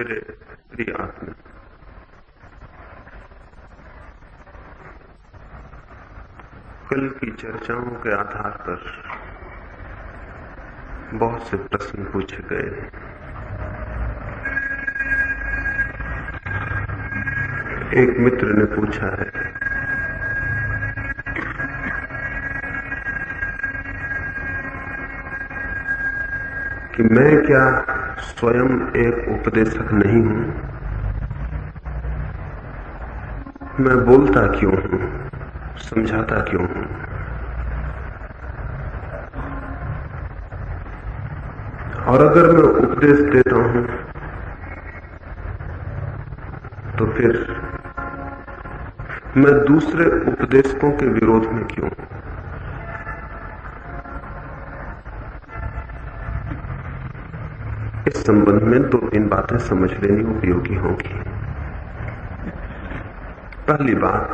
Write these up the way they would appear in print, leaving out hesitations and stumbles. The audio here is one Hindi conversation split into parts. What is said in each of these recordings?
मेरे प्रिय आत्मा, कल की चर्चाओं के आधार पर बहुत से प्रश्न पूछे गए। एक मित्र ने पूछा है कि मैं क्या स्वयं एक उपदेशक नहीं हूं? मैं बोलता क्यों हूं, समझाता क्यों हूं? और अगर मैं उपदेश देता हूं तो फिर मैं दूसरे उपदेशकों के विरोध में क्यों? इस संबंध में 2-3 बातें समझ लेनी उपयोगी होंगी। पहली बात,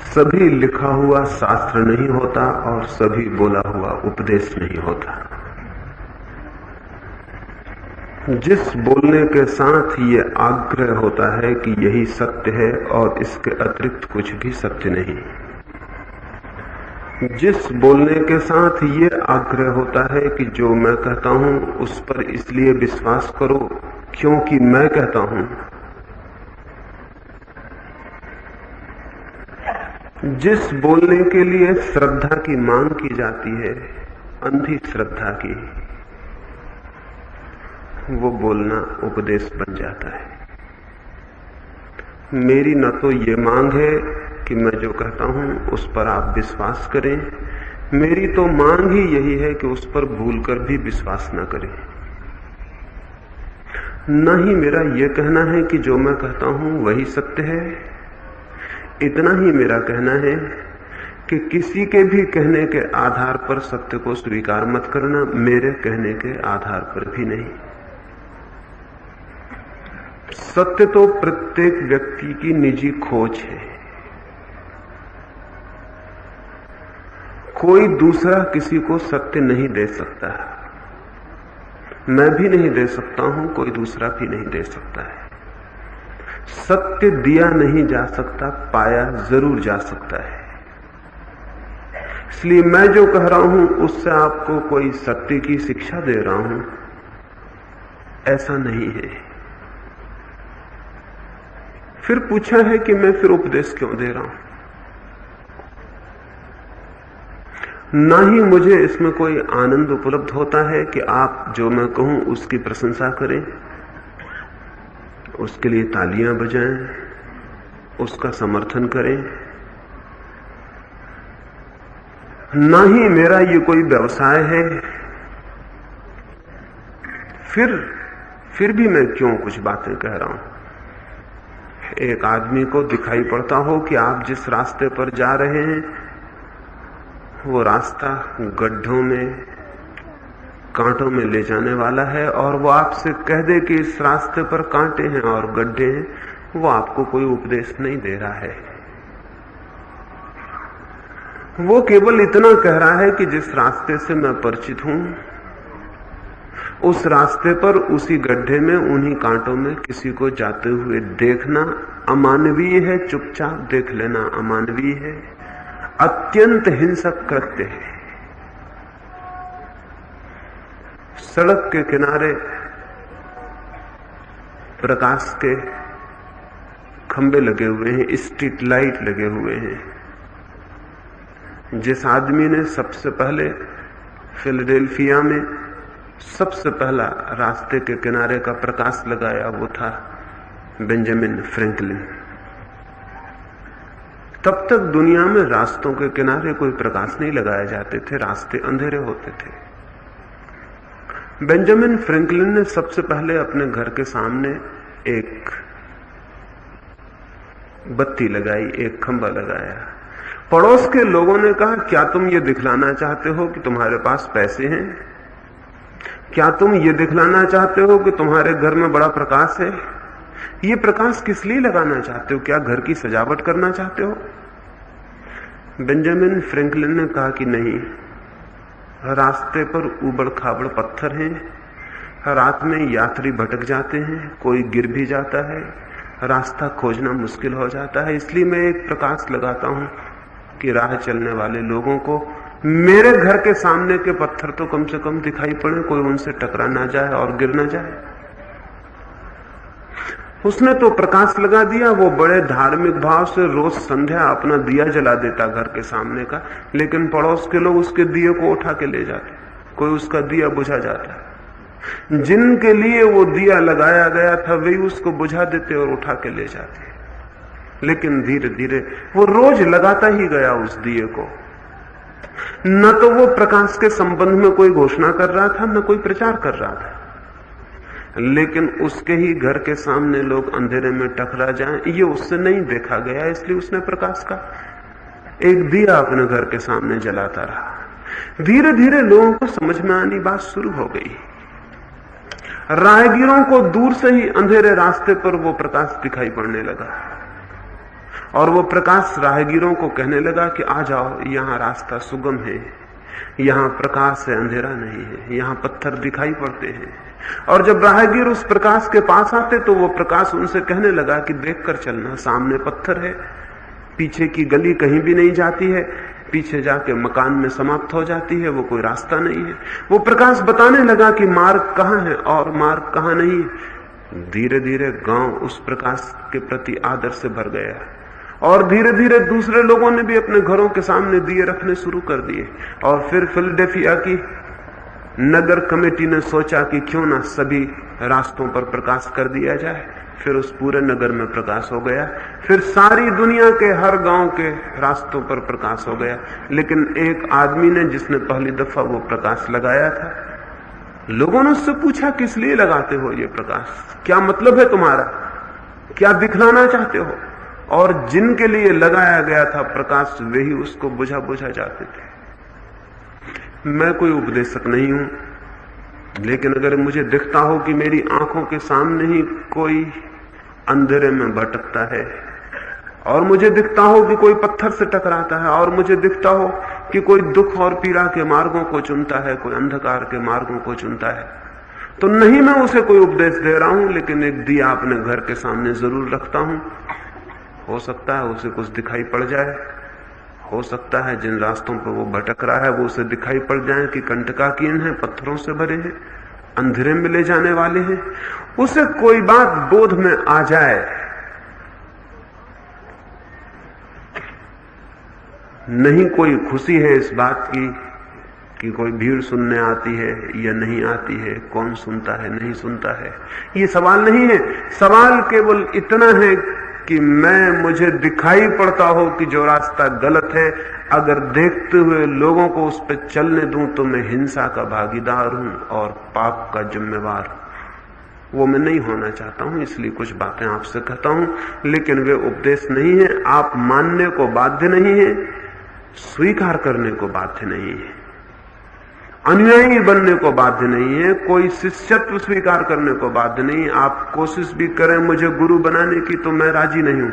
सभी लिखा हुआ शास्त्र नहीं होता और सभी बोला हुआ उपदेश नहीं होता। जिस बोलने के साथ ये आग्रह होता है कि यही सत्य है और इसके अतिरिक्त कुछ भी सत्य नहीं, जिस बोलने के साथ ये आग्रह होता है कि जो मैं कहता हूं उस पर इसलिए विश्वास करो क्योंकि मैं कहता हूं, जिस बोलने के लिए श्रद्धा की मांग की जाती है, अंधी श्रद्धा की, वो बोलना उपदेश बन जाता है। मेरी न तो ये मांग है कि मैं जो कहता हूं उस पर आप विश्वास करें, मेरी तो मांग ही यही है कि उस पर भूलकर भी विश्वास न करें। न ही मेरा यह कहना है कि जो मैं कहता हूं वही सत्य है, इतना ही मेरा कहना है कि किसी के भी कहने के आधार पर सत्य को स्वीकार मत करना, मेरे कहने के आधार पर भी नहीं। सत्य तो प्रत्येक व्यक्ति की निजी खोज है, कोई दूसरा किसी को सत्य नहीं दे सकता। मैं भी नहीं दे सकता हूं, कोई दूसरा भी नहीं दे सकता है। सत्य दिया नहीं जा सकता, पाया जरूर जा सकता है। इसलिए मैं जो कह रहा हूं उससे आपको कोई सत्य की शिक्षा दे रहा हूं, ऐसा नहीं है। फिर पूछा है कि मैं फिर उपदेश क्यों दे रहा हूं? ना ही मुझे इसमें कोई आनंद उपलब्ध होता है कि आप जो मैं कहूं उसकी प्रशंसा करें, उसके लिए तालियां बजाएं, उसका समर्थन करें। ना ही मेरा ये कोई व्यवसाय है। फिर भी मैं क्यों कुछ बातें कह रहा हूं? एक आदमी को दिखाई पड़ता हो कि आप जिस रास्ते पर जा रहे हैं वो रास्ता गड्ढों में, कांटों में ले जाने वाला है, और वो आपसे कह दे कि इस रास्ते पर कांटे हैं और गड्ढे हैं, वो आपको कोई उपदेश नहीं दे रहा है। वो केवल इतना कह रहा है कि जिस रास्ते से मैं परिचित हूं उस रास्ते पर, उसी गड्ढे में, उन्हीं कांटों में किसी को जाते हुए देखना अमानवीय है, चुपचाप देख लेना अमानवीय है, अत्यंत हिंसक कृत्य है। सड़क के किनारे प्रकाश के खंभे लगे हुए हैं, स्ट्रीट लाइट लगे हुए हैं। जिस आदमी ने सबसे पहले फिलाडेल्फिया में सबसे पहला रास्ते के किनारे का प्रकाश लगाया वो था बेंजामिन फ्रैंकलिन। तब तक दुनिया में रास्तों के किनारे कोई प्रकाश नहीं लगाए जाते थे, रास्ते अंधेरे होते थे। बेंजामिन फ्रैंकलिन ने सबसे पहले अपने घर के सामने एक बत्ती लगाई, एक खंभा लगाया। पड़ोस के लोगों ने कहा, क्या तुम ये दिखलाना चाहते हो कि तुम्हारे पास पैसे हैं? क्या तुम ये दिखलाना चाहते हो कि तुम्हारे घर में बड़ा प्रकाश है? ये प्रकाश किस लिए लगाना चाहते हो? क्या घर की सजावट करना चाहते हो? बेंजामिन फ्रैंकलिन ने कहा कि नहीं, रास्ते पर ऊबड़ खाबड़ पत्थर हैं, रात में यात्री भटक जाते हैं, कोई गिर भी जाता है, रास्ता खोजना मुश्किल हो जाता है। इसलिए मैं एक प्रकाश लगाता हूं कि राह चलने वाले लोगों को मेरे घर के सामने के पत्थर तो कम से कम दिखाई पड़े, कोई उनसे टकरा ना जाए और गिर ना जाए। उसने तो प्रकाश लगा दिया, वो बड़े धार्मिक भाव से रोज संध्या अपना दिया जला देता घर के सामने का, लेकिन पड़ोस के लोग उसके दिए को उठा के ले जाते, कोई उसका दिया बुझा जाता। जिनके लिए वो दिया लगाया गया था वही उसको बुझा देते और उठा के ले जाते। लेकिन धीरे धीरे वो रोज लगाता ही गया उस दिए को। न तो वो प्रकाश के संबंध में कोई घोषणा कर रहा था, न कोई प्रचार कर रहा था, लेकिन उसके ही घर के सामने लोग अंधेरे में टकरा जाएं ये उससे नहीं देखा गया, इसलिए उसने प्रकाश का एक दिया अपने घर के सामने जलाता रहा। धीरे धीरे लोगों को समझ में आनी बात शुरू हो गई। राहगीरों को दूर से ही अंधेरे रास्ते पर वो प्रकाश दिखाई पड़ने लगा और वो प्रकाश राहगीरों को कहने लगा कि आ जाओ, यहां रास्ता सुगम है, यहां प्रकाश है, अंधेरा नहीं है, यहां पत्थर दिखाई पड़ते हैं। और जब राहगीर उस प्रकाश के पास आते तो वो प्रकाश उनसे कहने लगा कि देखकर चलना, सामने पत्थर है, पीछे की गली कहीं भी नहीं जाती है, पीछे जाके मकान में समाप्त हो जाती है, वो कोई रास्ता नहीं है। वो प्रकाश बताने लगा कि मार्ग कहाँ है और मार्ग कहाँ नहीं है। धीरे धीरे गांव उस प्रकाश के प्रति आदर से भर गया और धीरे धीरे दूसरे लोगों ने भी अपने घरों के सामने दिए रखने शुरू कर दिए। और फिर फिलाडेल्फिया की नगर कमेटी ने सोचा कि क्यों ना सभी रास्तों पर प्रकाश कर दिया जाए। फिर उस पूरे नगर में प्रकाश हो गया, फिर सारी दुनिया के हर गांव के रास्तों पर प्रकाश हो गया। लेकिन एक आदमी ने, जिसने पहली दफा वो प्रकाश लगाया था, लोगों ने उससे पूछा किस लिए लगाते हो ये प्रकाश, क्या मतलब है तुम्हारा, क्या दिखलाना चाहते हो? और जिनके लिए लगाया गया था प्रकाश वे ही उसको बुझा बुझा जाते थे। मैं कोई उपदेशक नहीं हूं, लेकिन अगर मुझे दिखता हो कि मेरी आंखों के सामने ही कोई अंधेरे में भटकता है और मुझे दिखता हो कि कोई पत्थर से टकराता है और मुझे दिखता हो कि कोई दुख और पीड़ा के मार्गों को चुनता है, कोई अंधकार के मार्गों को चुनता है, तो नहीं मैं उसे कोई उपदेश दे रहा हूं, लेकिन एक दिया अपने घर के सामने जरूर रखता हूं। हो सकता है उसे कुछ दिखाई पड़ जाए, हो सकता है जिन रास्तों पर वो भटक रहा है वो उसे दिखाई पड़ जाए कि कंटकाकीर्ण है, पत्थरों से भरे हैं, अंधेरे में ले जाने वाले हैं। उसे कोई बात बोध में आ जाए, नहीं कोई खुशी है इस बात की कि कोई भीड़ सुनने आती है या नहीं आती है, कौन सुनता है नहीं सुनता है, ये सवाल नहीं है। सवाल केवल इतना है कि मुझे दिखाई पड़ता हो कि जो रास्ता गलत है, अगर देखते हुए लोगों को उस पर चलने दूं तो मैं हिंसा का भागीदार हूं और पाप का जिम्मेवार हूं। वो मैं नहीं होना चाहता हूं, इसलिए कुछ बातें आपसे कहता हूं, लेकिन वे उपदेश नहीं है। आप मानने को बाध्य नहीं है, स्वीकार करने को बाध्य नहीं है, अनुयायी बनने को बाध्य नहीं है, कोई शिष्यत्व स्वीकार करने को बाध्य नहीं। आप कोशिश भी करें मुझे गुरु बनाने की तो मैं राजी नहीं हूं।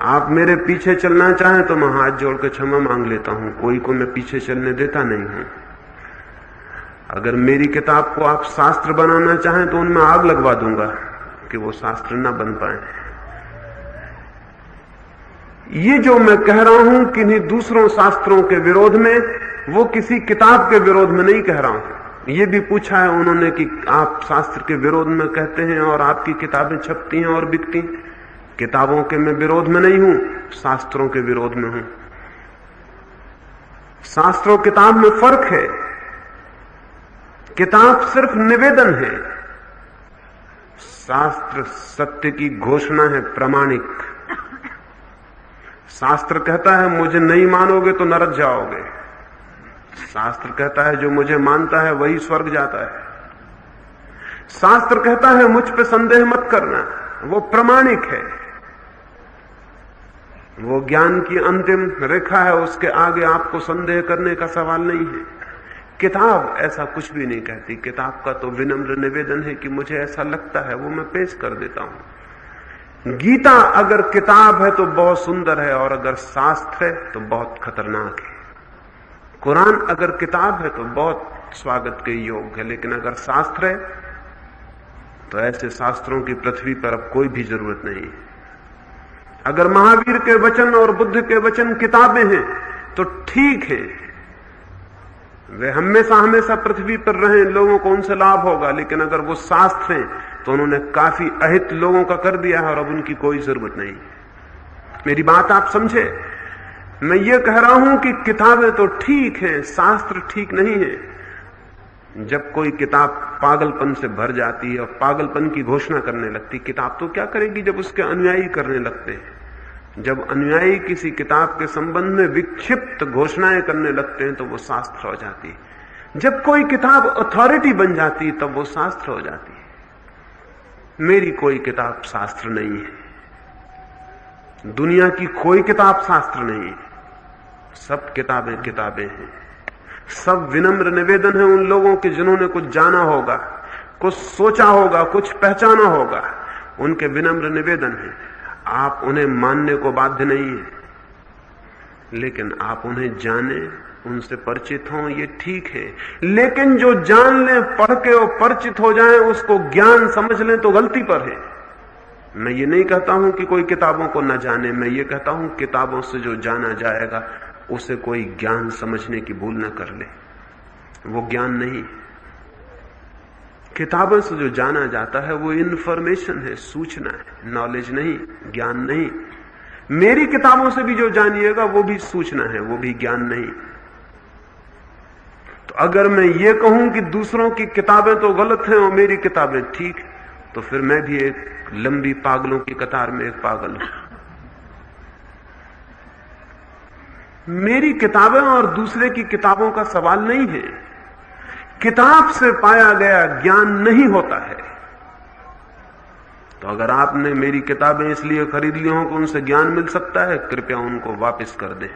आप मेरे पीछे चलना चाहें तो मैं हाथ जोड़कर क्षमा मांग लेता हूं, कोई को मैं पीछे चलने देता नहीं हूं। अगर मेरी किताब को आप शास्त्र बनाना चाहें तो उनमें आग लगवा दूंगा कि वो शास्त्र ना बन पाए। ये जो मैं कह रहा हूं किन्हीं दूसरों शास्त्रों के विरोध में, वो किसी किताब के विरोध में नहीं कह रहा हूं। ये भी पूछा है उन्होंने कि आप शास्त्र के विरोध में कहते हैं और आपकी किताबें छपती हैं और बिकती। किताबों के मैं विरोध में नहीं हूं, शास्त्रों के विरोध में हूं। शास्त्रों किताब में फर्क है। किताब सिर्फ निवेदन है, शास्त्र सत्य की घोषणा है, प्रामाणिक। शास्त्र कहता है मुझे नहीं मानोगे तो नरक जाओगे। शास्त्र कहता है जो मुझे मानता है वही स्वर्ग जाता है। शास्त्र कहता है मुझ पे संदेह मत करना, वो प्रामाणिक है, वो ज्ञान की अंतिम रेखा है, उसके आगे आपको संदेह करने का सवाल नहीं है। किताब ऐसा कुछ भी नहीं कहती। किताब का तो विनम्र निवेदन है कि मुझे ऐसा लगता है, वो मैं पेश कर देता हूं। गीता अगर किताब है तो बहुत सुंदर है और अगर शास्त्र है तो बहुत खतरनाक है। कुरान अगर किताब है तो बहुत स्वागत के योग्य है, लेकिन अगर शास्त्र है तो ऐसे शास्त्रों की पृथ्वी पर अब कोई भी जरूरत नहीं है। अगर महावीर के वचन और बुद्ध के वचन किताबें हैं तो ठीक है, वे हमेशा हमेशा पृथ्वी पर रहें, लोगों को उनसे लाभ होगा। लेकिन अगर वो शास्त्र हैं तो उन्होंने काफी अहित लोगों का कर दिया है और अब उनकी कोई जरूरत नहीं। मेरी बात आप समझे? मैं ये कह रहा हूं कि किताबें तो ठीक हैं, शास्त्र ठीक नहीं है। जब कोई किताब पागलपन से भर जाती है और पागलपन की घोषणा करने लगती, किताब तो क्या करेगी जब उसके अनुयायी करने लगते हैं। जब अनुयायी किसी किताब के संबंध में विक्षिप्त घोषणाएं करने लगते हैं तो वो शास्त्र हो जाती है। जब कोई किताब अथॉरिटी बन जाती है तब वो शास्त्र हो जाती है। मेरी कोई किताब शास्त्र नहीं है, दुनिया की कोई किताब शास्त्र नहीं है। सब किताबें किताबें हैं, सब विनम्र निवेदन है उन लोगों के जिन्होंने कुछ जाना होगा, कुछ सोचा होगा, कुछ पहचाना होगा। उनके विनम्र निवेदन है। आप उन्हें मानने को बाध्य नहीं है, लेकिन आप उन्हें जाने, उनसे परिचित हों, ये ठीक है। लेकिन जो जान लें, पढ़ के और परिचित हो जाएं, उसको ज्ञान समझ लें तो गलती पर है। मैं ये नहीं कहता हूं कि कोई किताबों को न जाने, मैं ये कहता हूं किताबों से जो जाना जाएगा उसे कोई ज्ञान समझने की भूल न कर ले, वो ज्ञान नहीं। किताबों से जो जाना जाता है वो इंफॉर्मेशन है, सूचना है, नॉलेज नहीं, ज्ञान नहीं। मेरी किताबों से भी जो जानिएगा वो भी सूचना है, वो भी ज्ञान नहीं। तो अगर मैं ये कहूं कि दूसरों की किताबें तो गलत हैं और मेरी किताबें ठीक, तो फिर मैं भी एक लंबी पागलों की कतार में एक पागल हूं। मेरी किताबें और दूसरे की किताबों का सवाल नहीं है। किताब से पाया गया ज्ञान नहीं होता है। तो अगर आपने मेरी किताबें इसलिए खरीद ली हो कि उनसे ज्ञान मिल सकता है, कृपया उनको वापस कर दें।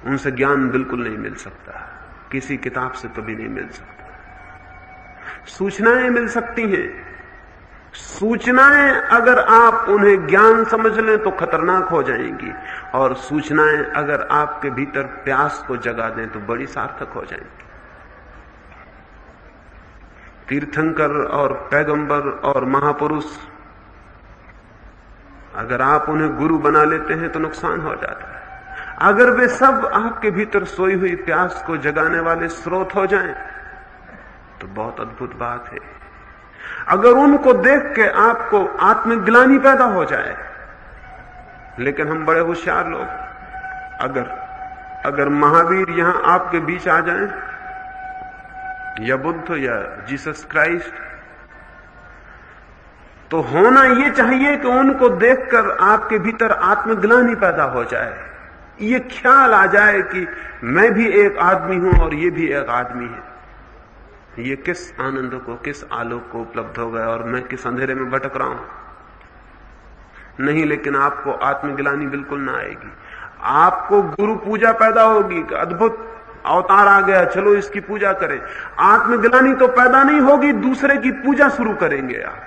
उनसे ज्ञान बिल्कुल नहीं मिल सकता, किसी किताब से कभी नहीं मिल सकता। सूचनाएं मिल सकती हैं। सूचनाएं अगर आप उन्हें ज्ञान समझ लें तो खतरनाक हो जाएंगी, और सूचनाएं अगर आपके भीतर प्यास को जगा दें तो बड़ी सार्थक हो जाएंगी। तीर्थंकर और पैगंबर और महापुरुष, अगर आप उन्हें गुरु बना लेते हैं तो नुकसान हो जाता है। अगर वे सब आपके भीतर सोई हुई प्यास को जगाने वाले स्रोत हो जाएं तो बहुत अद्भुत बात है। अगर उनको देख के आपको आत्मग्लानि पैदा हो जाए, लेकिन हम बड़े होशियार लोग, अगर महावीर यहां आपके बीच आ जाएं, या बुद्ध या जीसस क्राइस्ट, तो होना यह चाहिए कि उनको देखकर आपके भीतर आत्मग्लानि पैदा हो जाए, ये ख्याल आ जाए कि मैं भी एक आदमी हूं और ये भी एक आदमी है। ये किस आनंद को, किस आलोक को उपलब्ध हो गया और मैं किस अंधेरे में भटक रहा हूं। नहीं, लेकिन आपको आत्मग्लानि बिल्कुल ना आएगी। आपको गुरु पूजा पैदा होगी कि अद्भुत अवतार आ गया, चलो इसकी पूजा करें। आत्मग्लानि तो पैदा नहीं होगी, दूसरे की पूजा शुरू करेंगे आप।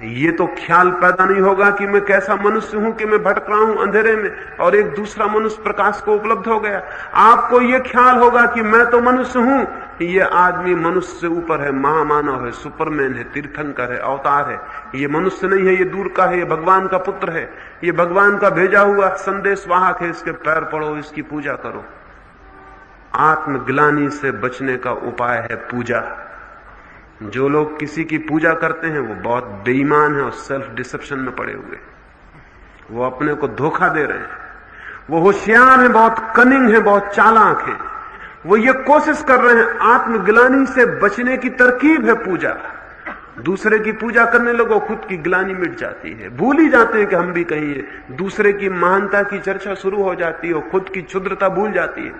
ये तो ख्याल पैदा नहीं होगा कि मैं कैसा मनुष्य हूं कि मैं भटक रहा हूं अंधेरे में और एक दूसरा मनुष्य प्रकाश को उपलब्ध हो गया। आपको ये ख्याल होगा कि मैं तो मनुष्य हूं, ये आदमी मनुष्य से ऊपर है, महामानव है, सुपरमैन है, तीर्थंकर है, अवतार है। ये मनुष्य नहीं है, ये दूर का है, ये भगवान का पुत्र है, ये भगवान का भेजा हुआ संदेशवाहक है, इसके पैर पड़ो, इसकी पूजा करो। आत्मग्लानि से बचने का उपाय है पूजा। जो लोग किसी की पूजा करते हैं वो बहुत बेईमान है और सेल्फ डिसेप्शन में पड़े हुए, वो अपने को धोखा दे रहे हैं। वो होशियार हैं, बहुत कनिंग हैं, बहुत चालाक हैं। वो ये कोशिश कर रहे हैं, आत्मग्लानि से बचने की तरकीब है पूजा। दूसरे की पूजा करने लगो, खुद की ग्लानि मिट जाती है, भूल ही जाते हैं कि हम भी कहीं है। दूसरे की महानता की चर्चा शुरू हो जाती है और खुद की क्षुद्रता भूल जाती है।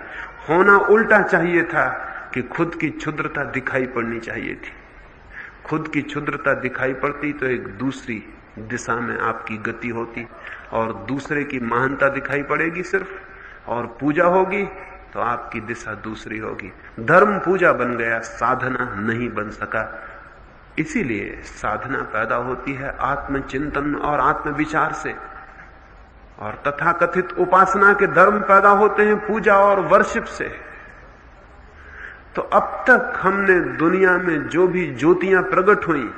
होना उल्टा चाहिए था कि खुद की क्षुद्रता दिखाई पड़नी चाहिए थी। खुद की क्षुद्रता दिखाई पड़ती तो एक दूसरी दिशा में आपकी गति होती, और दूसरे की महानता दिखाई पड़ेगी सिर्फ, और पूजा होगी तो आपकी दिशा दूसरी होगी। धर्म पूजा बन गया, साधना नहीं बन सका। इसीलिए साधना पैदा होती है आत्मचिंतन और आत्मविचार से। और तथाकथित उपासना के धर्म पैदा होते हैं पूजा और वर्शिप से। तो अब तक हमने दुनिया में जो भी ज्योतियां प्रकट हुई,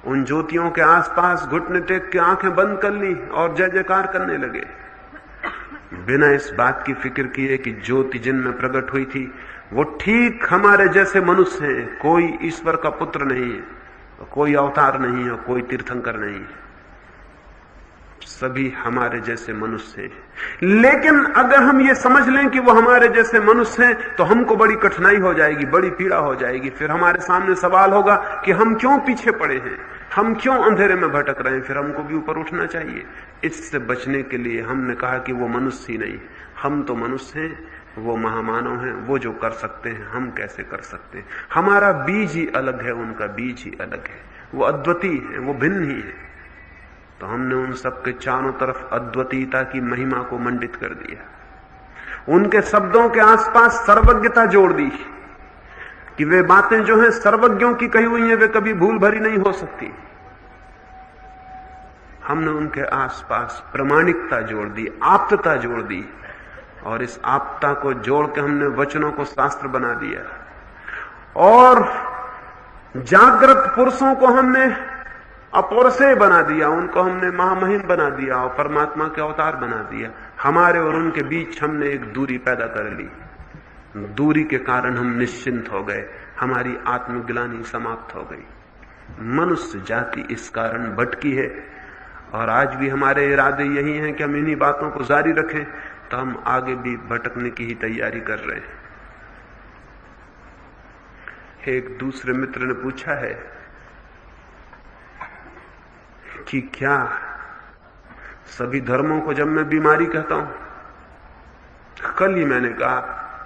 उन ज्योतियों के आसपास घुटने टेक के आंखें बंद कर ली और जय जयकार करने लगे, बिना इस बात की फिक्र किए कि ज्योति जिनमें प्रकट हुई थी वो ठीक हमारे जैसे मनुष्य हैं। कोई ईश्वर का पुत्र नहीं है, कोई अवतार नहीं है, कोई तीर्थंकर नहीं है, सभी हमारे जैसे मनुष्य हैं। लेकिन अगर हम ये समझ लें कि वो हमारे जैसे मनुष्य हैं तो हमको बड़ी कठिनाई हो जाएगी, बड़ी पीड़ा हो जाएगी। फिर हमारे सामने सवाल होगा कि हम क्यों पीछे पड़े हैं, हम क्यों अंधेरे में भटक रहे हैं, फिर हमको भी ऊपर उठना चाहिए। इससे बचने के लिए हमने कहा कि वो मनुष्य ही नहीं, हम तो मनुष्य हैं, वो महामानव हैं, वो जो कर सकते हैं हम कैसे कर सकते हैं। हमारा बीज ही अलग है, उनका बीज ही अलग है, वो अद्वितीय है, वो भिन्न ही है। तो हमने उन सबके चारों तरफ अद्वितीयता की महिमा को मंडित कर दिया, उनके शब्दों के आसपास सर्वज्ञता जोड़ दी कि वे बातें जो हैं सर्वज्ञों की कही हुई हैं, वे कभी भूल भरी नहीं हो सकती। हमने उनके आसपास प्रामाणिकता जोड़ दी, आप्तता जोड़ दी, और इस आपता को जोड़ के हमने वचनों को शास्त्र बना दिया, और जागृत पुरुषों को हमने अपौरुषेय बना दिया, उनको हमने महामहिम बना दिया और परमात्मा के अवतार बना दिया। हमारे और उनके बीच हमने एक दूरी पैदा कर ली। दूरी के कारण हम निश्चिंत हो गए, हमारी आत्मग्लानि समाप्त हो गई। मनुष्य जाति इस कारण भटकी है, और आज भी हमारे इरादे यही हैं कि हम इन्हीं बातों को जारी रखें, तो हम आगे भी भटकने की ही तैयारी कर रहे हैं। एक दूसरे मित्र ने पूछा है कि क्या सभी धर्मों को जब मैं बीमारी कहता हूं, कल ही मैंने कहा,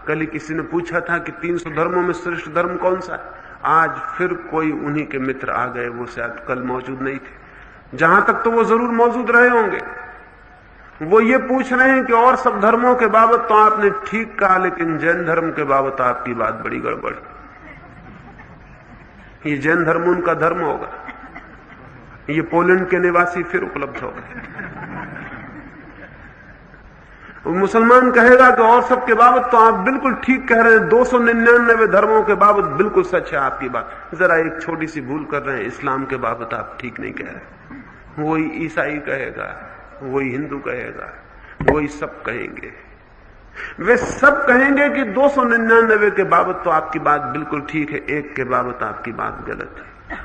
कल ही किसी ने पूछा था कि 300 धर्मों में श्रेष्ठ धर्म कौन सा है। आज फिर कोई उन्हीं के मित्र आ गए, वो शायद कल मौजूद नहीं थे, जहां तक तो वो जरूर मौजूद रहे होंगे। वो ये पूछ रहे हैं कि और सब धर्मों के बाबत तो आपने ठीक कहा, लेकिन जैन धर्म के बाबत आपकी बात बड़ी गड़बड़। ये जैन धर्म उनका धर्म होगा, ये पोलैंड के निवासी फिर उपलब्ध हो गए। मुसलमान कहेगा कि और सब के बाबत तो आप बिल्कुल ठीक कह रहे हैं, 299 धर्मों के बाबत बिल्कुल सच है आपकी बात, जरा एक छोटी सी भूल कर रहे हैं, इस्लाम के बाबत आप ठीक नहीं कह रहे। वही ईसाई कहेगा, वही हिंदू कहेगा, वही सब कहेंगे। वे सब कहेंगे कि 299 के बाबत तो आपकी बात बिल्कुल ठीक है, एक के बाबत आपकी बात गलत है।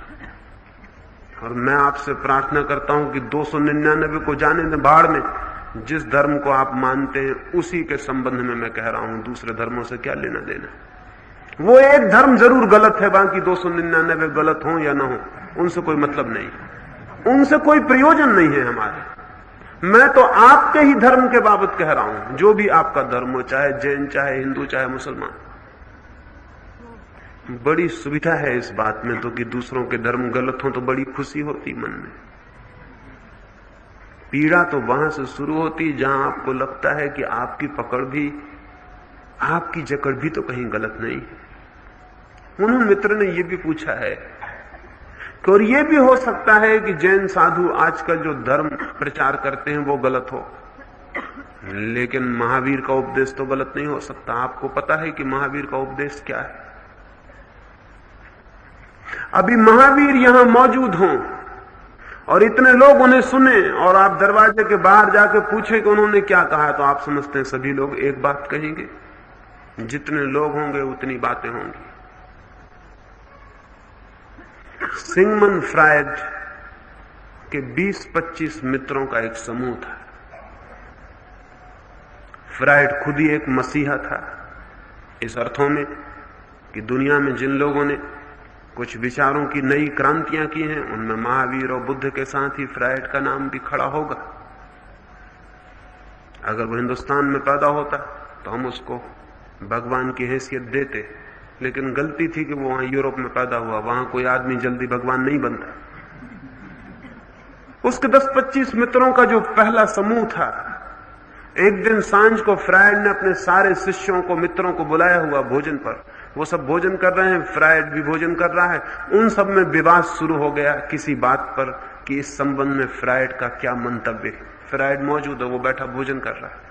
और मैं आपसे प्रार्थना करता हूं कि 299 को जाने दें भाड़ में। जिस धर्म को आप मानते हैं उसी के संबंध में मैं कह रहा हूं, दूसरे धर्मों से क्या लेना देना। वो एक धर्म जरूर गलत है, बाकी 299 गलत हो या ना हो, उनसे कोई मतलब नहीं, उनसे कोई प्रयोजन नहीं है हमारे। मैं तो आपके ही धर्म के बाबत कह रहा हूं, जो भी आपका धर्म हो, चाहे जैन, चाहे हिंदू, चाहे मुसलमान। बड़ी सुविधा है इस बात में तो कि दूसरों के धर्म गलत हो तो बड़ी खुशी होती मन में। पीड़ा तो वहां से शुरू होती जहां आपको लगता है कि आपकी पकड़ भी, आपकी जकड़ भी तो कहीं गलत नहीं है। उन्होंने मित्र ने यह भी पूछा है कि और यह भी हो सकता है कि जैन साधु आजकल जो धर्म प्रचार करते हैं वो गलत हो, लेकिन महावीर का उपदेश तो गलत नहीं हो सकता। आपको पता है कि महावीर का उपदेश क्या है? अभी महावीर यहां मौजूद हों और इतने लोग उन्हें सुने और आप दरवाजे के बाहर जाके पूछे कि उन्होंने क्या कहा, तो आप समझते हैं सभी लोग एक बात कहेंगे? जितने लोग होंगे उतनी बातें होंगी। सिगमंड फ्रायड के 20-25 मित्रों का एक समूह था। फ्रायड खुद ही एक मसीहा था, इस अर्थों में कि दुनिया में जिन लोगों ने कुछ विचारों की नई क्रांतियां की हैं, उनमें महावीर और बुद्ध के साथ ही फ्रायड का नाम भी खड़ा होगा। अगर वो हिंदुस्तान में पैदा होता तो हम उसको भगवान की हैसियत देते, लेकिन गलती थी कि वो वहां यूरोप में पैदा हुआ, वहां कोई आदमी जल्दी भगवान नहीं बनता। उसके 10-25 मित्रों का जो पहला समूह था, एक दिन सांझ को फ्रायड ने अपने सारे शिष्यों को, मित्रों को बुलाया हुआ भोजन पर। वो सब भोजन कर रहे हैं, फ्रायड भी भोजन कर रहा है। उन सब में विवाद शुरू हो गया किसी बात पर कि इस संबंध में फ्रायड का क्या मंतव्य है। फ्रायड मौजूद है, वो बैठा भोजन कर रहा है।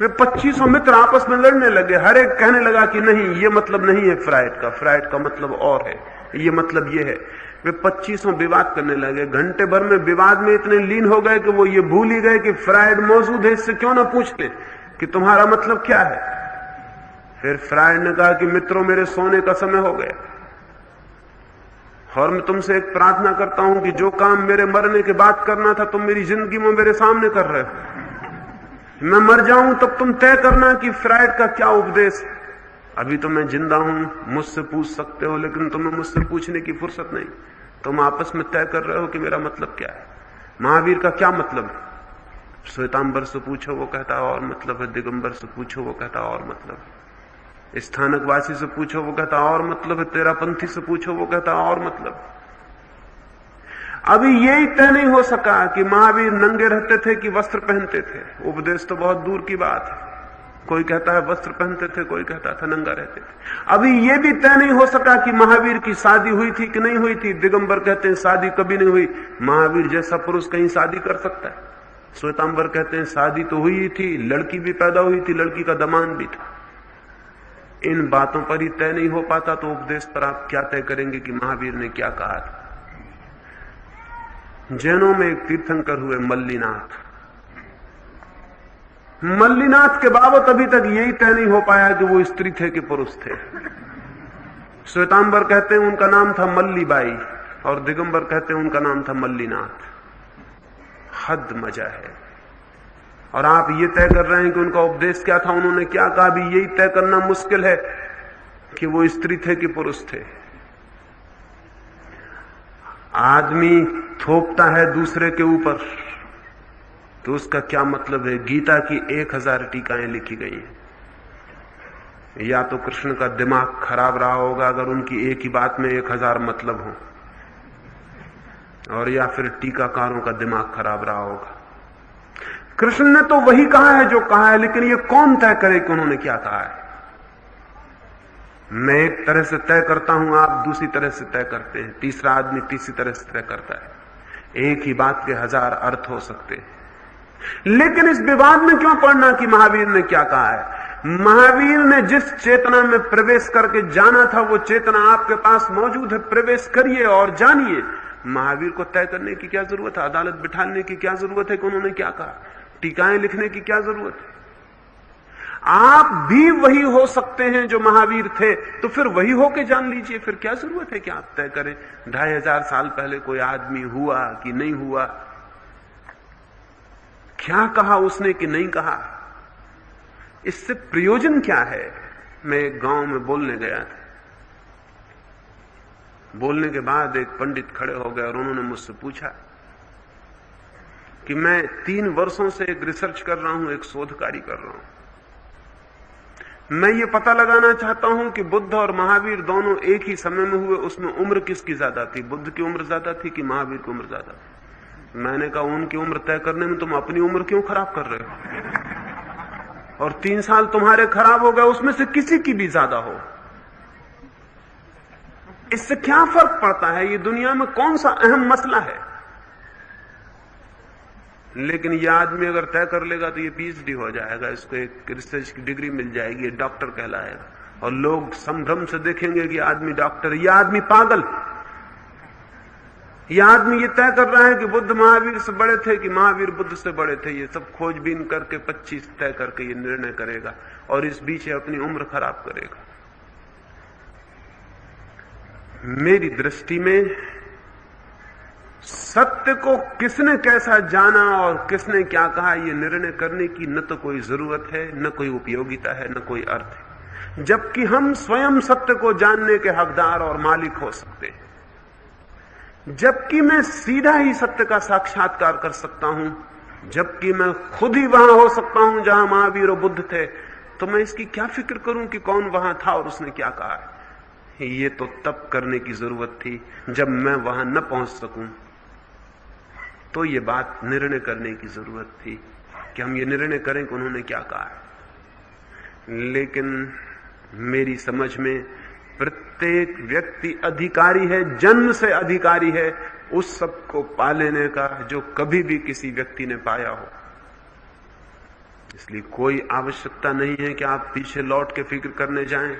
वे 2500 मित्र आपस में लड़ने लगे, हर एक कहने लगा कि नहीं, ये मतलब नहीं है फ्रायड का मतलब और है, ये मतलब ये है। वे 2500 विवाद करने लगे। घंटे भर में विवाद में इतने लीन हो गए कि वो ये भूल ही गए कि फ्रायड मौजूद है, इससे क्यों ना पूछ ले कि तुम्हारा मतलब क्या है। फिर फ्रायड ने कहा कि मित्रों, मेरे सोने का समय हो गया और मैं तुमसे एक प्रार्थना करता हूं कि जो काम मेरे मरने के बाद करना था तुम मेरी जिंदगी में मेरे सामने कर रहे हो। मैं मर जाऊं तब तुम तय करना कि फ्रायड का क्या उपदेश है। अभी तो मैं जिंदा हूं, मुझसे पूछ सकते हो, लेकिन तुम्हें मुझसे पूछने की फुर्सत नहीं। तुम आपस में तय कर रहे हो कि मेरा मतलब क्या है, महावीर का क्या मतलब है। श्वेतांबर से पूछो, वो कहता और मतलब है। दिगंबर से पूछो, वो कहता और मतलब है। स्थानकवासी से पूछो, वो कहता और मतलब है। तेरापंथी से पूछो, वो कहता और मतलब। अभी यही तय नहीं हो सका कि महावीर नंगे रहते थे कि वस्त्र पहनते थे। उपदेश तो बहुत दूर की बात है। कोई कहता है वस्त्र पहनते थे, कोई कहता था नंगा रहते थे। अभी यह भी तय नहीं हो सका कि महावीर की शादी हुई थी कि नहीं हुई थी। दिगंबर कहते हैं शादी कभी नहीं हुई, महावीर जैसा पुरुष कहीं शादी कर सकता है। श्वेतांबर कहते हैं शादी तो हुई थी, लड़की भी पैदा हुई थी, लड़की का दामाद भी था। इन बातों पर ही तय नहीं हो पाता तो उपदेश पर आप क्या तय करेंगे कि महावीर ने क्या कहा था। जैनों में एक तीर्थंकर हुए मल्लीनाथ के बाबत अभी तक यही तय नहीं हो पाया कि वो स्त्री थे कि पुरुष थे। श्वेतांबर कहते हैं उनका नाम था मल्लीबाई और दिगंबर कहते हैं उनका नाम था मल्लीनाथ। हद मजा है। और आप ये तय कर रहे हैं कि उनका उपदेश क्या था, उन्होंने क्या कहा। अभी यही तय करना मुश्किल है कि वो स्त्री थे कि पुरुष थे। आदमी थोपता है दूसरे के ऊपर तो उसका क्या मतलब है। गीता की 1000 टीकाएं लिखी गई हैं। या तो कृष्ण का दिमाग खराब रहा होगा अगर उनकी एक ही बात में 1000 मतलब हो, और या फिर टीकाकारों का दिमाग खराब रहा होगा। कृष्ण ने तो वही कहा है जो कहा है, लेकिन ये कौन तय करे कि उन्होंने क्या कहा है। मैं एक तरह से तय करता हूं, आप दूसरी तरह से तय करते हैं, तीसरा आदमी तीसरी तरह से तय करता है। एक ही बात के 1000 अर्थ हो सकते हैं। लेकिन इस विवाद में क्यों पड़ना कि महावीर ने क्या कहा है। महावीर ने जिस चेतना में प्रवेश करके जाना था वो चेतना आपके पास मौजूद है। प्रवेश करिए और जानिए। महावीर को तय करने की क्या जरूरत है, अदालत बिठाने की क्या जरूरत है कि उन्होंने क्या कहा, टीकाएं लिखने की क्या जरूरत है। आप भी वही हो सकते हैं जो महावीर थे, तो फिर वही होके जान लीजिए। फिर क्या जरूरत है कि आप तय करें 2500 साल पहले कोई आदमी हुआ कि नहीं हुआ, क्या कहा उसने कि नहीं कहा, इससे प्रयोजन क्या है। मैं एक गांव में बोलने गया था। बोलने के बाद एक पंडित खड़े हो गए और उन्होंने मुझसे पूछा कि मैं 3 वर्षों से एक रिसर्च कर रहा हूं, एक शोध कार्य कर रहा हूं। मैं ये पता लगाना चाहता हूं कि बुद्ध और महावीर दोनों एक ही समय में हुए, उसमें उम्र किसकी ज्यादा थी, बुद्ध की उम्र ज्यादा थी कि महावीर की उम्र ज्यादा थी। मैंने कहा उनकी उम्र तय करने में तुम अपनी उम्र क्यों खराब कर रहे हो, और 3 साल तुम्हारे खराब हो गए, उसमें से किसी की भी ज्यादा हो, इससे क्या फर्क पड़ता है। ये दुनिया में कौन सा अहम मसला है। लेकिन ये आदमी अगर तय कर लेगा तो ये पीएचडी हो जाएगा, इसको एक रिसर्च की डिग्री मिल जाएगी, ये डॉक्टर कहलाएगा, और लोग संभ्रम से देखेंगे कि आदमी डॉक्टर, ये आदमी पागल। यह आदमी ये तय कर रहा है कि बुद्ध महावीर से बड़े थे कि महावीर बुद्ध से बड़े थे। ये सब खोजबीन करके 25 तय करके ये निर्णय करेगा, और इस बीच अपनी उम्र खराब करेगा। मेरी दृष्टि में सत्य को किसने कैसा जाना और किसने क्या कहा, यह निर्णय करने की न तो कोई जरूरत है, न कोई उपयोगिता है, न कोई अर्थ है, जबकि हम स्वयं सत्य को जानने के हकदार और मालिक हो सकते हैं। जबकि मैं सीधा ही सत्य का साक्षात्कार कर सकता हूं, जबकि मैं खुद ही वहां हो सकता हूं जहां महावीर और बुद्ध थे, तो मैं इसकी क्या फिक्र करूं कि कौन वहां था और उसने क्या कहा है। ये तो तब करने की जरूरत थी जब मैं वहां न पहुंच सकूं, तो ये बात निर्णय करने की जरूरत थी कि हम ये निर्णय करें कि उन्होंने क्या कहा है। लेकिन मेरी समझ में प्रत्येक व्यक्ति अधिकारी है, जन्म से अधिकारी है उस सब को पा लेने का जो कभी भी किसी व्यक्ति ने पाया हो। इसलिए कोई आवश्यकता नहीं है कि आप पीछे लौट के फिक्र करने जाएं।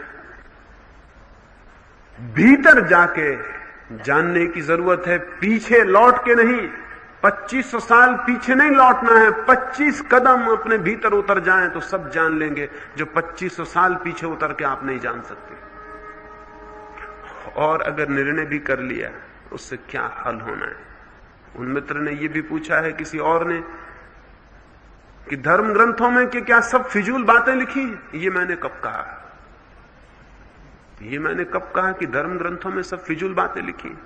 भीतर जाके जानने की जरूरत है, पीछे लौट के नहीं। 2500 साल पीछे नहीं लौटना है, 25 कदम अपने भीतर उतर जाएं तो सब जान लेंगे जो 2500 साल पीछे उतर के आप नहीं जान सकते। और अगर निर्णय भी कर लिया, उससे क्या हल होना है? उन मित्र ने यह भी पूछा है किसी और ने कि धर्म ग्रंथों में कि क्या सब फिजूल बातें लिखी? ये मैंने कब कहा? ये मैंने कब कहा कि धर्म ग्रंथों में सब फिजूल बातें लिखी?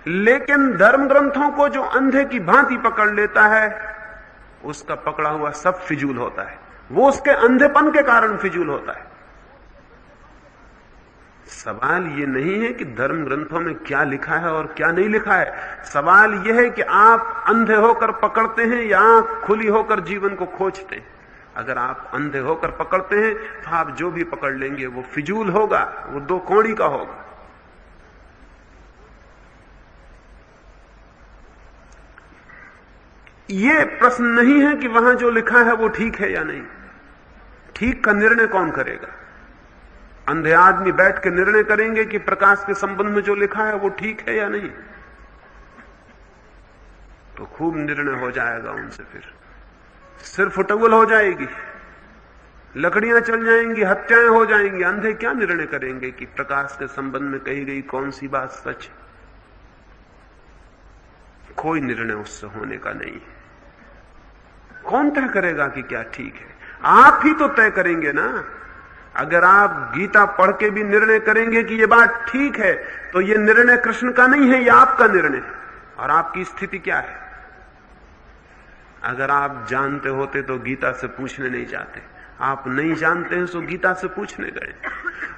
लेकिन धर्म ग्रंथों को जो अंधे की भांति पकड़ लेता है, उसका पकड़ा हुआ सब फिजूल होता है। वो उसके अंधेपन के कारण फिजूल होता है। सवाल ये नहीं है कि धर्म ग्रंथों में क्या लिखा है और क्या नहीं लिखा है। सवाल यह है कि आप अंधे होकर पकड़ते हैं या आंख खुली होकर जीवन को खोजते हैं। अगर आप अंधे होकर पकड़ते हैं तो आप जो भी पकड़ लेंगे वो फिजूल होगा, वो दो कौड़ी का होगा। ये प्रश्न नहीं है कि वहां जो लिखा है वो ठीक है या नहीं। ठीक का निर्णय कौन करेगा? अंधे आदमी बैठ के निर्णय करेंगे कि प्रकाश के संबंध में जो लिखा है वो ठीक है या नहीं, तो खूब निर्णय हो जाएगा उनसे। फिर सिर फुटबल हो जाएगी, लकड़ियां चल जाएंगी, हत्याएं हो जाएंगी। अंधे क्या निर्णय करेंगे कि प्रकाश के संबंध में कही गई कौन सी बात सच है? कोई निर्णय उससे होने का नहीं है। कौन तय करेगा कि क्या ठीक है? आप ही तो तय करेंगे ना। अगर आप गीता पढ़ के भी निर्णय करेंगे कि यह बात ठीक है, तो यह निर्णय कृष्ण का नहीं है, यह आपका निर्णय है। और आपकी स्थिति क्या है? अगर आप जानते होते तो गीता से पूछने नहीं जाते। आप नहीं जानते हैं तो गीता से पूछने गए।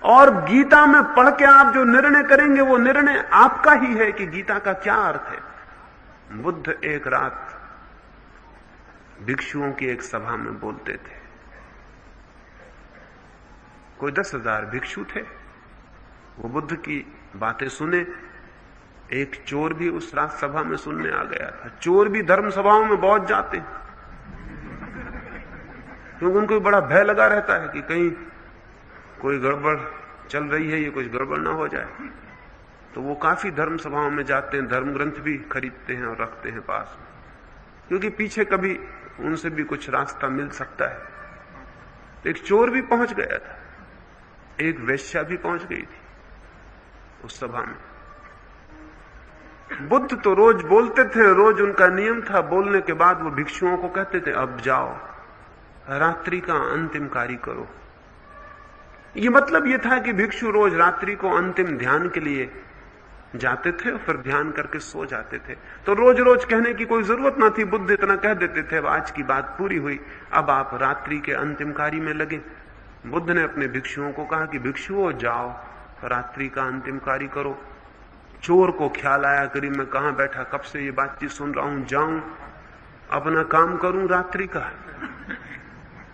और गीता में पढ़ के आप जो निर्णय करेंगे वो निर्णय आपका ही है कि गीता का क्या अर्थ है। बुद्ध एक रात भिक्षुओं की एक सभा में बोलते थे। कोई 10,000 भिक्षु थे। वो बुद्ध की बातें सुने। एक चोर भी उस रात सभा में सुनने आ गया था। चोर भी धर्म सभाओं में बहुत जाते हैं, क्योंकि उनको बड़ा भय लगा रहता है कि कहीं कोई गड़बड़ चल रही है, ये कुछ गड़बड़ ना हो जाए। तो वो काफी धर्म सभाओं में जाते हैं, धर्म ग्रंथ भी खरीदते हैं और रखते हैं पास में, क्योंकि पीछे कभी उनसे भी कुछ रास्ता मिल सकता है। एक चोर भी पहुंच गया था, एक वेश्या भी पहुंच गई थी उस सभा में। बुद्ध तो रोज बोलते थे, रोज उनका नियम था। बोलने के बाद वो भिक्षुओं को कहते थे, अब जाओ, रात्रि का अंतिम कार्य करो। ये मतलब ये था कि भिक्षु रोज रात्रि को अंतिम ध्यान के लिए जाते थे और फिर ध्यान करके सो जाते थे। तो रोज रोज कहने की कोई जरूरत ना थी। बुद्ध इतना कह देते थे, अब आज की बात पूरी हुई, अब आप रात्रि के अंतिम कार्य में लगे। बुद्ध ने अपने भिक्षुओं को कहा कि भिक्षुओं जाओ, रात्रि का अंतिम कार्य करो। चोर को ख्याल आया, करीब मैं कहां बैठा, कब से ये बातचीत सुन रहा हूं, जाऊं अपना काम करूं, रात्रि का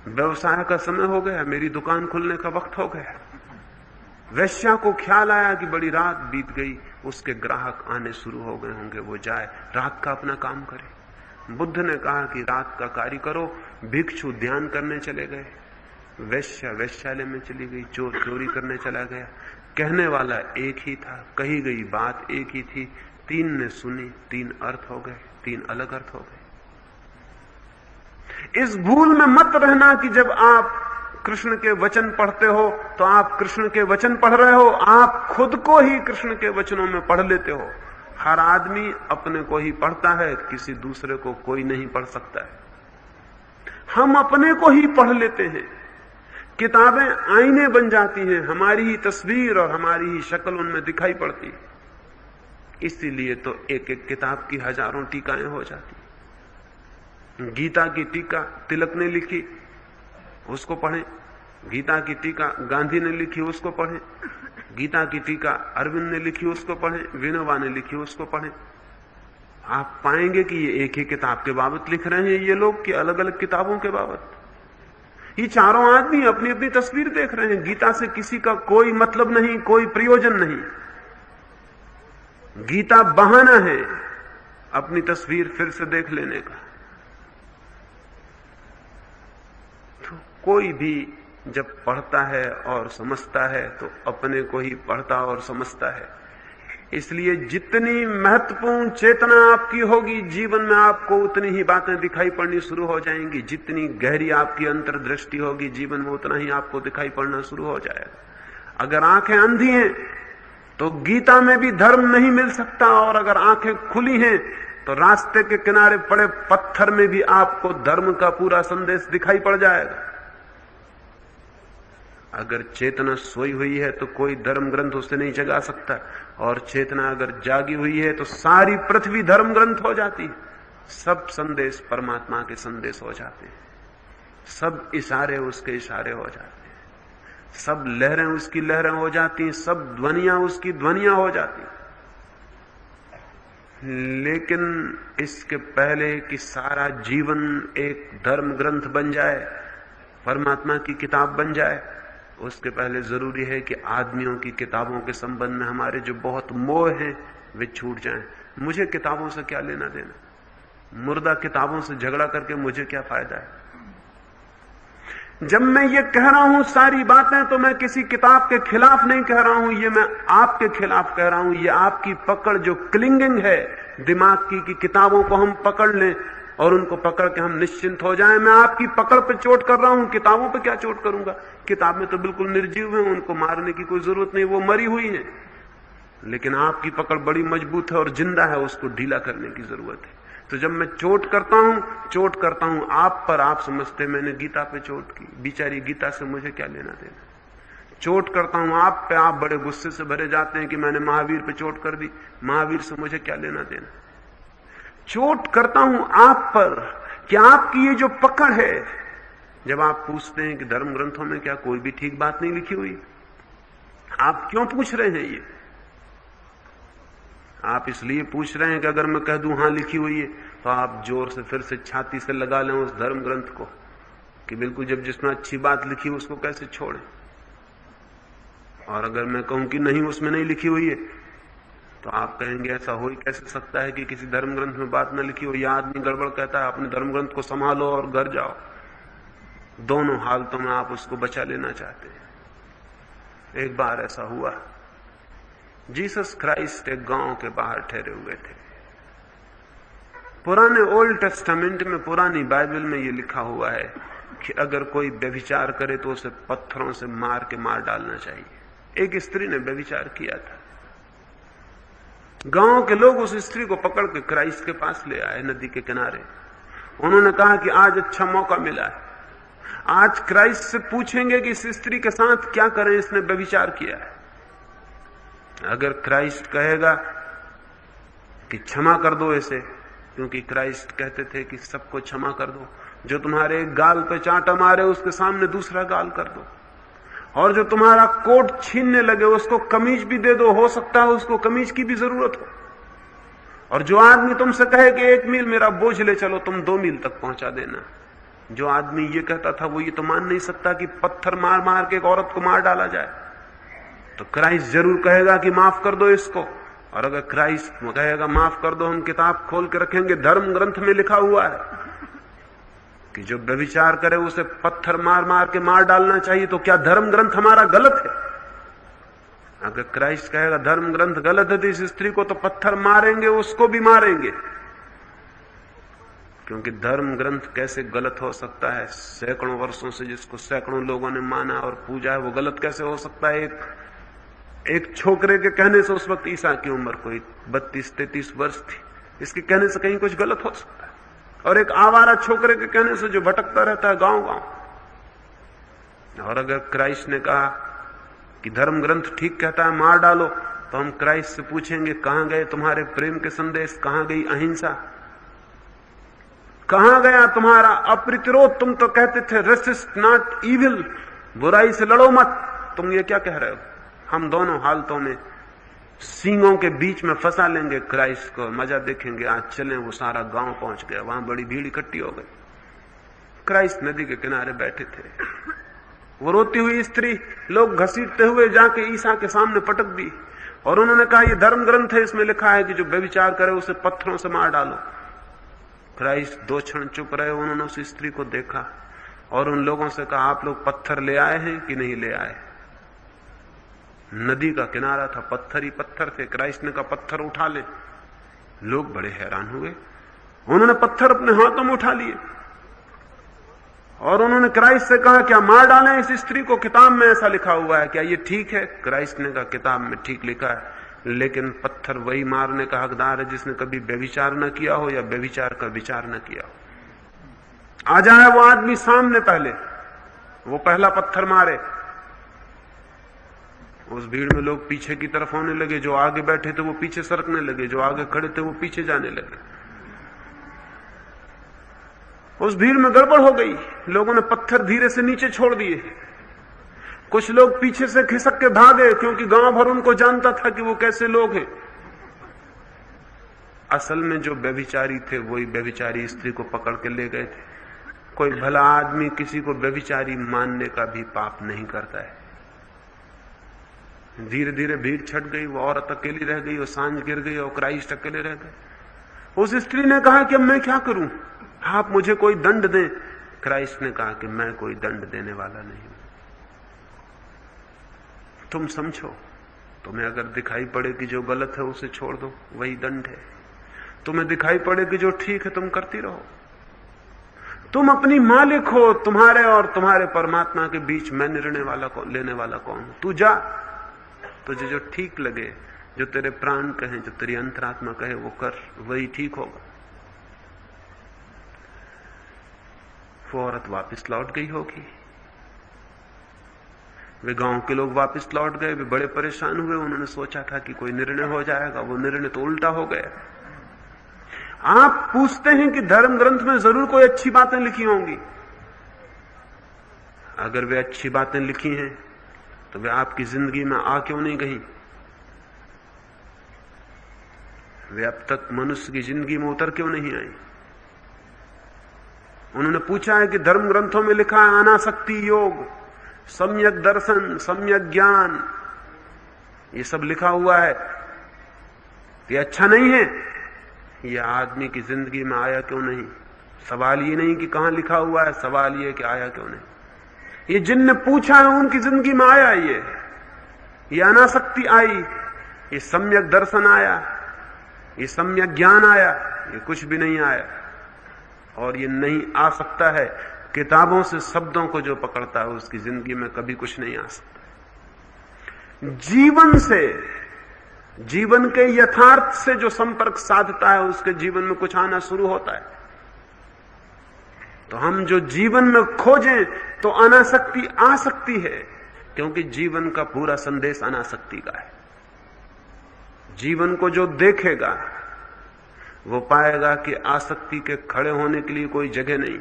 व्यवसाय का समय हो गया, मेरी दुकान खुलने का वक्त हो गया। वैश्या को ख्याल आया कि बड़ी रात बीत गई, उसके ग्राहक आने शुरू हो गए होंगे, वो जाए रात का अपना काम करे। बुद्ध ने कहा कि रात का कार्य करो। भिक्षु ध्यान करने चले गए, वैश्या वैश्यालय में चली गई, चोर चोरी करने चला गया। कहने वाला एक ही था, कही गई बात एक ही थी। तीन ने सुनी, तीन अर्थ हो गए, तीन अलग अर्थ हो गए। इस भूल में मत रहना कि जब आप कृष्ण के वचन पढ़ते हो तो आप कृष्ण के वचन पढ़ रहे हो। आप खुद को ही कृष्ण के वचनों में पढ़ लेते हो। हर आदमी अपने को ही पढ़ता है, किसी दूसरे को कोई नहीं पढ़ सकता है। हम अपने को ही पढ़ लेते हैं। किताबें आईने बन जाती हैं, हमारी ही तस्वीर और हमारी ही शक्ल उनमें दिखाई पड़ती है। इसीलिए तो एक एक किताब की हजारों टीकाएं हो जाती। गीता की टीका तिलक ने लिखी, उसको पढ़ें। गीता की टीका गांधी ने लिखी, उसको पढ़ें। गीता की टीका अरविंद ने लिखी, उसको पढ़ें। विनोबा ने लिखी, उसको पढ़ें। आप पाएंगे कि ये एक ही किताब के बाबत लिख रहे हैं ये लोग, कि अलग अलग किताबों के बाबत। ये चारों आदमी अपनी अपनी तस्वीर देख रहे हैं। गीता से किसी का कोई मतलब नहीं, कोई प्रयोजन नहीं। गीता बहाना है अपनी तस्वीर फिर से देख लेने का। तो कोई भी जब पढ़ता है और समझता है तो अपने को ही पढ़ता और समझता है। इसलिए जितनी महत्वपूर्ण चेतना आपकी होगी जीवन में, आपको उतनी ही बातें दिखाई पड़नी शुरू हो जाएंगी। जितनी गहरी आपकी अंतर्दृष्टि होगी जीवन में, उतना ही आपको दिखाई पड़ना शुरू हो जाएगा। अगर आंखें अंधी हैं तो गीता में भी धर्म नहीं मिल सकता, और अगर आंखें खुली हैं तो रास्ते के किनारे पड़े पत्थर में भी आपको धर्म का पूरा संदेश दिखाई पड़ जाएगा। अगर चेतना सोई हुई है तो कोई धर्म ग्रंथ उसे नहीं जगा सकता, और चेतना अगर जागी हुई है तो सारी पृथ्वी धर्म ग्रंथ हो जाती है। सब संदेश परमात्मा के संदेश हो जाते हैं, सब इशारे उसके इशारे हो जाते हैं, सब लहरें उसकी लहरें हो जाती हैं, सब ध्वनियां उसकी ध्वनियां हो जाती हैं। लेकिन इसके पहले कि सारा जीवन एक धर्म ग्रंथ बन जाए, परमात्मा की किताब बन जाए, उसके पहले जरूरी है कि आदमियों की किताबों के संबंध में हमारे जो बहुत मोह हैं वे छूट जाएं। मुझे किताबों से क्या लेना देना, मुर्दा किताबों से झगड़ा करके मुझे क्या फायदा है। जब मैं ये कह रहा हूं सारी बातें तो मैं किसी किताब के खिलाफ नहीं कह रहा हूं, ये मैं आपके खिलाफ कह रहा हूं। ये आपकी पकड़ जो क्लिंगिंग है दिमाग की कि किताबों को हम पकड़ लें और उनको पकड़ के हम निश्चिंत हो जाएं, मैं आपकी पकड़ पे चोट कर रहा हूं। किताबों पे क्या चोट करूंगा, किताब में तो बिल्कुल निर्जीव है, उनको मारने की कोई जरूरत नहीं, वो मरी हुई है। लेकिन आपकी पकड़ बड़ी मजबूत है और जिंदा है, उसको ढीला करने की जरूरत है। तो जब मैं चोट करता हूं आप पर, आप समझते मैंने गीता पे चोट की, बिचारी गीता से मुझे क्या लेना देना। चोट करता हूं आप पे, आप बड़े गुस्से से भरे जाते हैं कि मैंने महावीर पे चोट कर दी, महावीर से मुझे क्या लेना देना। चोट करता हूं आप पर कि आपकी ये जो पकड़ है, जब आप पूछते हैं कि धर्म ग्रंथों में क्या कोई भी ठीक बात नहीं लिखी हुई, आप क्यों पूछ रहे हैं ये? आप इसलिए पूछ रहे हैं कि अगर मैं कह दूं हां लिखी हुई है तो आप जोर से फिर से छाती से लगा लें उस धर्म ग्रंथ को कि बिल्कुल जब जिसमें अच्छी बात लिखी उसको कैसे छोड़ें। और अगर मैं कहूं कि नहीं उसमें नहीं लिखी हुई है तो आप कहेंगे ऐसा हो ही कैसे सकता है कि किसी धर्म ग्रंथ में बात न लिखी हो, यह आदमी गड़बड़ कहता है, अपने धर्म ग्रंथ को संभालो और घर जाओ। दोनों हालतों में आप उसको बचा लेना चाहते हैं। एक बार ऐसा हुआ, जीसस क्राइस्ट एक गांव के बाहर ठहरे हुए थे। पुराने ओल्ड टेस्टामेंट में, पुरानी बाइबल में यह लिखा हुआ है कि अगर कोई व्यभिचार करे तो उसे पत्थरों से मार के मार डालना चाहिए। एक स्त्री ने व्यभिचार किया था। गांव के लोग उस स्त्री को पकड़ के क्राइस्ट के पास ले आए नदी के किनारे। उन्होंने कहा कि आज अच्छा मौका मिला है, आज क्राइस्ट से पूछेंगे कि इस स्त्री के साथ क्या करें, इसने व्यभिचार किया है। अगर क्राइस्ट कहेगा कि क्षमा कर दो इसे, क्योंकि क्राइस्ट कहते थे कि सबको क्षमा कर दो, जो तुम्हारे एक गाल पे चांटा मारे उसके सामने दूसरा गाल कर दो, और जो तुम्हारा कोट छीनने लगे उसको कमीज भी दे दो, हो सकता है उसको कमीज की भी जरूरत हो। और जो आदमी तुमसे कहे कि 1 मील मेरा बोझ ले चलो, तुम 2 मील तक पहुंचा देना। जो आदमी ये कहता था वो ये तो मान नहीं सकता कि पत्थर मार मार के एक औरत को मार डाला जाए। तो क्राइस्ट जरूर कहेगा कि माफ कर दो इसको। और अगर क्राइस्ट कहेगा माफ कर दो, हम किताब खोल के रखेंगे, धर्म ग्रंथ में लिखा हुआ है कि जो व्यभिचार करे उसे पत्थर मार मार के मार डालना चाहिए, तो क्या धर्म ग्रंथ हमारा गलत है? अगर क्राइस्ट कहेगा धर्म ग्रंथ गलत है तो इस स्त्री को तो पत्थर मारेंगे, उसको भी मारेंगे। क्योंकि धर्म ग्रंथ कैसे गलत हो सकता है? सैकड़ों वर्षों से जिसको सैकड़ों लोगों ने माना और पूजा है, वो गलत कैसे हो सकता है? एक छोकरे के कहने से, उस वक्त ईसा की उम्र कोई 32-33 वर्ष थी, इसके कहने से कहीं कुछ गलत हो सकता है? और एक आवारा छोकरे के कहने से जो भटकता रहता है गांव गांव। और अगर क्राइस्ट ने कहा कि धर्म ग्रंथ ठीक कहता है मार डालो, तो हम क्राइस्ट से पूछेंगे कहां गए तुम्हारे प्रेम के संदेश, कहां गई अहिंसा, कहां गया तुम्हारा अप्रतिरोध? तुम तो कहते थे रेसिस्ट नॉट इविल, बुराई से लड़ो मत, तुम ये क्या कह रहे हो? हम दोनों हालतों में सींगों के बीच में फंसा लेंगे क्राइस्ट को, मजा देखेंगे। आज चलें, वो सारा गांव पहुंच गया, वहां बड़ी भीड़ इकट्ठी हो गई। क्राइस्ट नदी के किनारे बैठे थे, वो रोती हुई स्त्री लोग घसीटते हुए जाके ईसा के सामने पटक दी और उन्होंने कहा यह धर्म ग्रंथ है, इसमें लिखा है कि जो व्यभिचार करे उसे पत्थरों से मार डालो। क्राइस्ट 2 क्षण चुप रहे। उन्होंने उस स्त्री को देखा और उन लोगों से कहा, आप लोग पत्थर ले आए हैं कि नहीं ले आए? नदी का किनारा था, पत्थर ही पत्थर थे। क्राइस्ट ने कहा पत्थर उठा ले। लोग बड़े हैरान हुए। उन्होंने पत्थर अपने हाथों में उठा लिए और उन्होंने क्राइस्ट से कहा, क्या मार डालें इस स्त्री को? किताब में ऐसा लिखा हुआ है, क्या ये ठीक है? क्राइस्ट ने कहा किताब में ठीक लिखा है, लेकिन पत्थर वही मारने का हकदार है जिसने कभी व्यभिचार न किया हो या व्यभिचार का विचार न किया हो। आ जाए वो आदमी सामने, पहले वो पहला पत्थर मारे। उस भीड़ में लोग पीछे की तरफ होने लगे। जो आगे बैठे थे वो पीछे सरकने लगे, जो आगे खड़े थे वो पीछे जाने लगे। उस भीड़ में गड़बड़ हो गई। लोगों ने पत्थर धीरे से नीचे छोड़ दिए। कुछ लोग पीछे से खिसक के भागे, क्योंकि गांव भर उनको जानता था कि वो कैसे लोग हैं। असल में जो व्यभिचारी थे वही व्यभिचारी स्त्री को पकड़ के ले गए थे। कोई भला आदमी किसी को व्यभिचारी मानने का भी पाप नहीं करता है। धीरे धीरे भीड़ छट गई, वो औरत अकेली रह गई, वो सांझ गिर गई और क्राइस्ट अकेले रह गए। उस स्त्री ने कहा कि अब मैं क्या करूं, आप मुझे कोई दंड दें। क्राइस्ट ने कहा कि मैं कोई दंड देने वाला नहीं हूं, तुम समझो। तुम्हें अगर दिखाई पड़े कि जो गलत है उसे छोड़ दो, वही दंड है। तुम्हें दिखाई पड़े कि जो ठीक है तुम करती रहो। तुम अपनी मालिक हो। तुम्हारे और तुम्हारे परमात्मा के बीच मैं निर्णय वाला लेने वाला कौन हूं? तू जा, तुझे जो ठीक लगे, जो तेरे प्राण कहें, जो तेरी अंतरात्मा कहे वो कर, वही ठीक होगा। वो औरत वापस लौट गई होगी। वे गांव के लोग वापस लौट गए। वे बड़े परेशान हुए। उन्होंने सोचा था कि कोई निर्णय हो जाएगा, वो निर्णय तो उल्टा हो गया। आप पूछते हैं कि धर्म ग्रंथ में जरूर कोई अच्छी बातें लिखी होंगी। अगर वे अच्छी बातें लिखी हैं तो वे आपकी जिंदगी में आ क्यों नहीं गई? वे अब तक मनुष्य की जिंदगी में उतर क्यों नहीं आई? उन्होंने पूछा है कि धर्म ग्रंथों में लिखा है अनासक्ति योग, सम्यक दर्शन, सम्यक ज्ञान, ये सब लिखा हुआ है, ये अच्छा नहीं है? ये आदमी की जिंदगी में आया क्यों नहीं? सवाल ये नहीं कि कहां लिखा हुआ है, सवाल ये कि आया क्यों नहीं। ये जिनने पूछा है उनकी जिंदगी में आया ये अनासक्ति आई, ये सम्यक दर्शन आया, ये सम्यक ज्ञान आया, ये कुछ भी नहीं आया। और ये नहीं आ सकता है। किताबों से शब्दों को जो पकड़ता है उसकी जिंदगी में कभी कुछ नहीं आ सकता। जीवन से, जीवन के यथार्थ से जो संपर्क साधता है उसके जीवन में कुछ आना शुरू होता है। तो हम जो जीवन में खोजें तो अनासक्ति आ सकती है, क्योंकि जीवन का पूरा संदेश अनासक्ति का है। जीवन को जो देखेगा वो पाएगा कि आसक्ति के खड़े होने के लिए कोई जगह नहीं।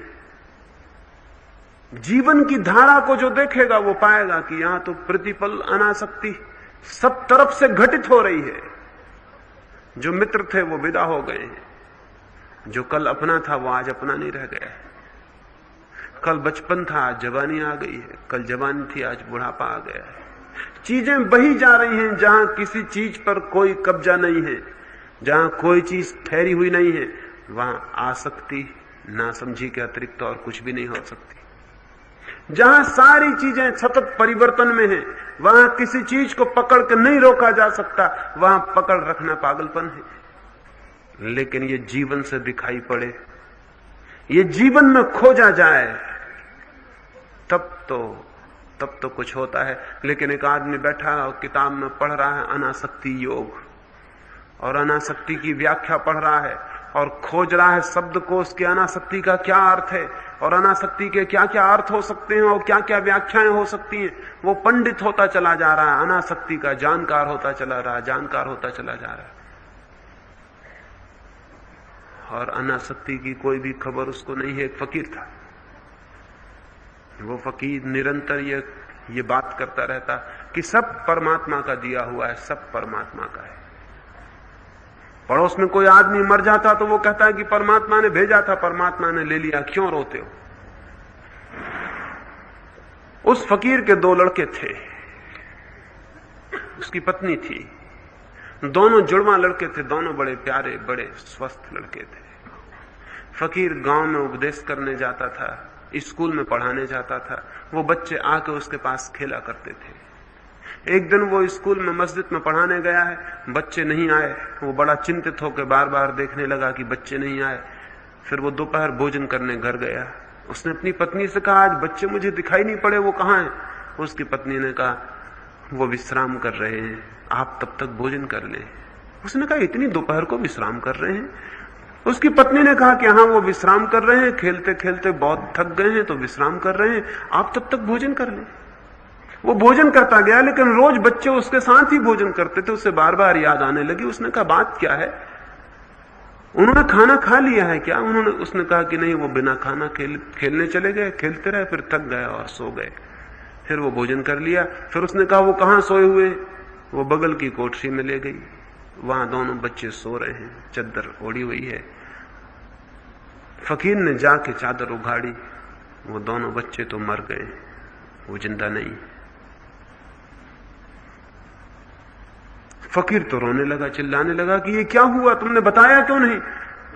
जीवन की धारा को जो देखेगा वो पाएगा कि यहां तो प्रतिपल अनासक्ति सब तरफ से घटित हो रही है। जो मित्र थे वो विदा हो गए हैं, जो कल अपना था वो आज अपना नहीं रह गया है। कल बचपन था, आज जवानी आ गई है, कल जवानी थी, आज बुढ़ापा आ गया है। चीजें बही जा रही हैं। जहां किसी चीज पर कोई कब्जा नहीं है, जहां कोई चीज ठहरी हुई नहीं है, वहां आसक्ति नासमझी के अतिरिक्त और कुछ भी नहीं हो सकती। जहां सारी चीजें सतत परिवर्तन में हैं, वहां किसी चीज को पकड़ कर नहीं रोका जा सकता, वहां पकड़ रखना पागलपन है। लेकिन ये जीवन से दिखाई पड़े, ये जीवन में खोजा जाए, तब तो कुछ होता है। लेकिन एक आदमी बैठा है और किताब में पढ़ रहा है अनासक्ति योग, और अनासक्ति की व्याख्या पढ़ रहा है और खोज रहा है शब्दकोश के अनासक्ति का क्या अर्थ है और अनासक्ति के क्या क्या अर्थ हो सकते हैं और क्या क्या व्याख्याएं हो सकती हैं। वो पंडित होता चला जा रहा है, अनासक्ति का जानकार होता चला रहा है, जानकार होता चला जा रहा है। और अनासक्ति की कोई भी खबर उसको नहीं है। एक फकीर था, वो फकीर निरंतर ये बात करता रहता कि सब परमात्मा का दिया हुआ है, सब परमात्मा का है। पड़ोस में कोई आदमी मर जाता तो वो कहता है कि परमात्मा ने भेजा था, परमात्मा ने ले लिया, क्यों रोते हो? उस फकीर के 2 लड़के थे, उसकी पत्नी थी, दोनों जुड़वा लड़के थे, दोनों बड़े प्यारे, बड़े स्वस्थ लड़के थे। फकीर गांव में उपदेश करने जाता था, स्कूल में पढ़ाने जाता था। वो बच्चे आके उसके पास खेला करते थे। एक दिन वो स्कूल में मस्जिद में पढ़ाने गया है, बच्चे नहीं आए। वो बड़ा चिंतित होकर बार बार देखने लगा कि बच्चे नहीं आए। फिर वो दोपहर भोजन करने घर गया। उसने अपनी पत्नी से कहा, आज बच्चे मुझे दिखाई नहीं पड़े, वो कहाँ हैं? उसकी पत्नी ने कहा, वो विश्राम कर रहे हैं, आप तब तक भोजन कर लें। उसने कहा, इतनी दोपहर को विश्राम कर रहे हैं? उसकी पत्नी ने कहा कि हाँ, वो विश्राम कर रहे हैं, खेलते खेलते बहुत थक गए हैं तो विश्राम कर रहे हैं, आप तब तक भोजन कर लें। वो भोजन करता गया, लेकिन रोज बच्चे उसके साथ ही भोजन करते थे। उसे बार बार याद आने लगी। उसने कहा, बात क्या है? उन्होंने खाना खा लिया है क्या? उसने कहा कि नहीं, वो बिना खाना खेलने चले गए, खेलते रहे, फिर थक गए और सो गए। फिर वो भोजन कर लिया। फिर उसने कहा, वो कहाँ सोए हुए? वो बगल की कोठरी में ले गई। वहां दोनों बच्चे सो रहे हैं, चादर ओढ़ी हुई है। फकीर ने जाके चादर उघाड़ी, वो दोनों बच्चे तो मर गए, वो जिंदा नहीं। फकीर तो रोने लगा, चिल्लाने लगा कि ये क्या हुआ, तुमने बताया क्यों नहीं?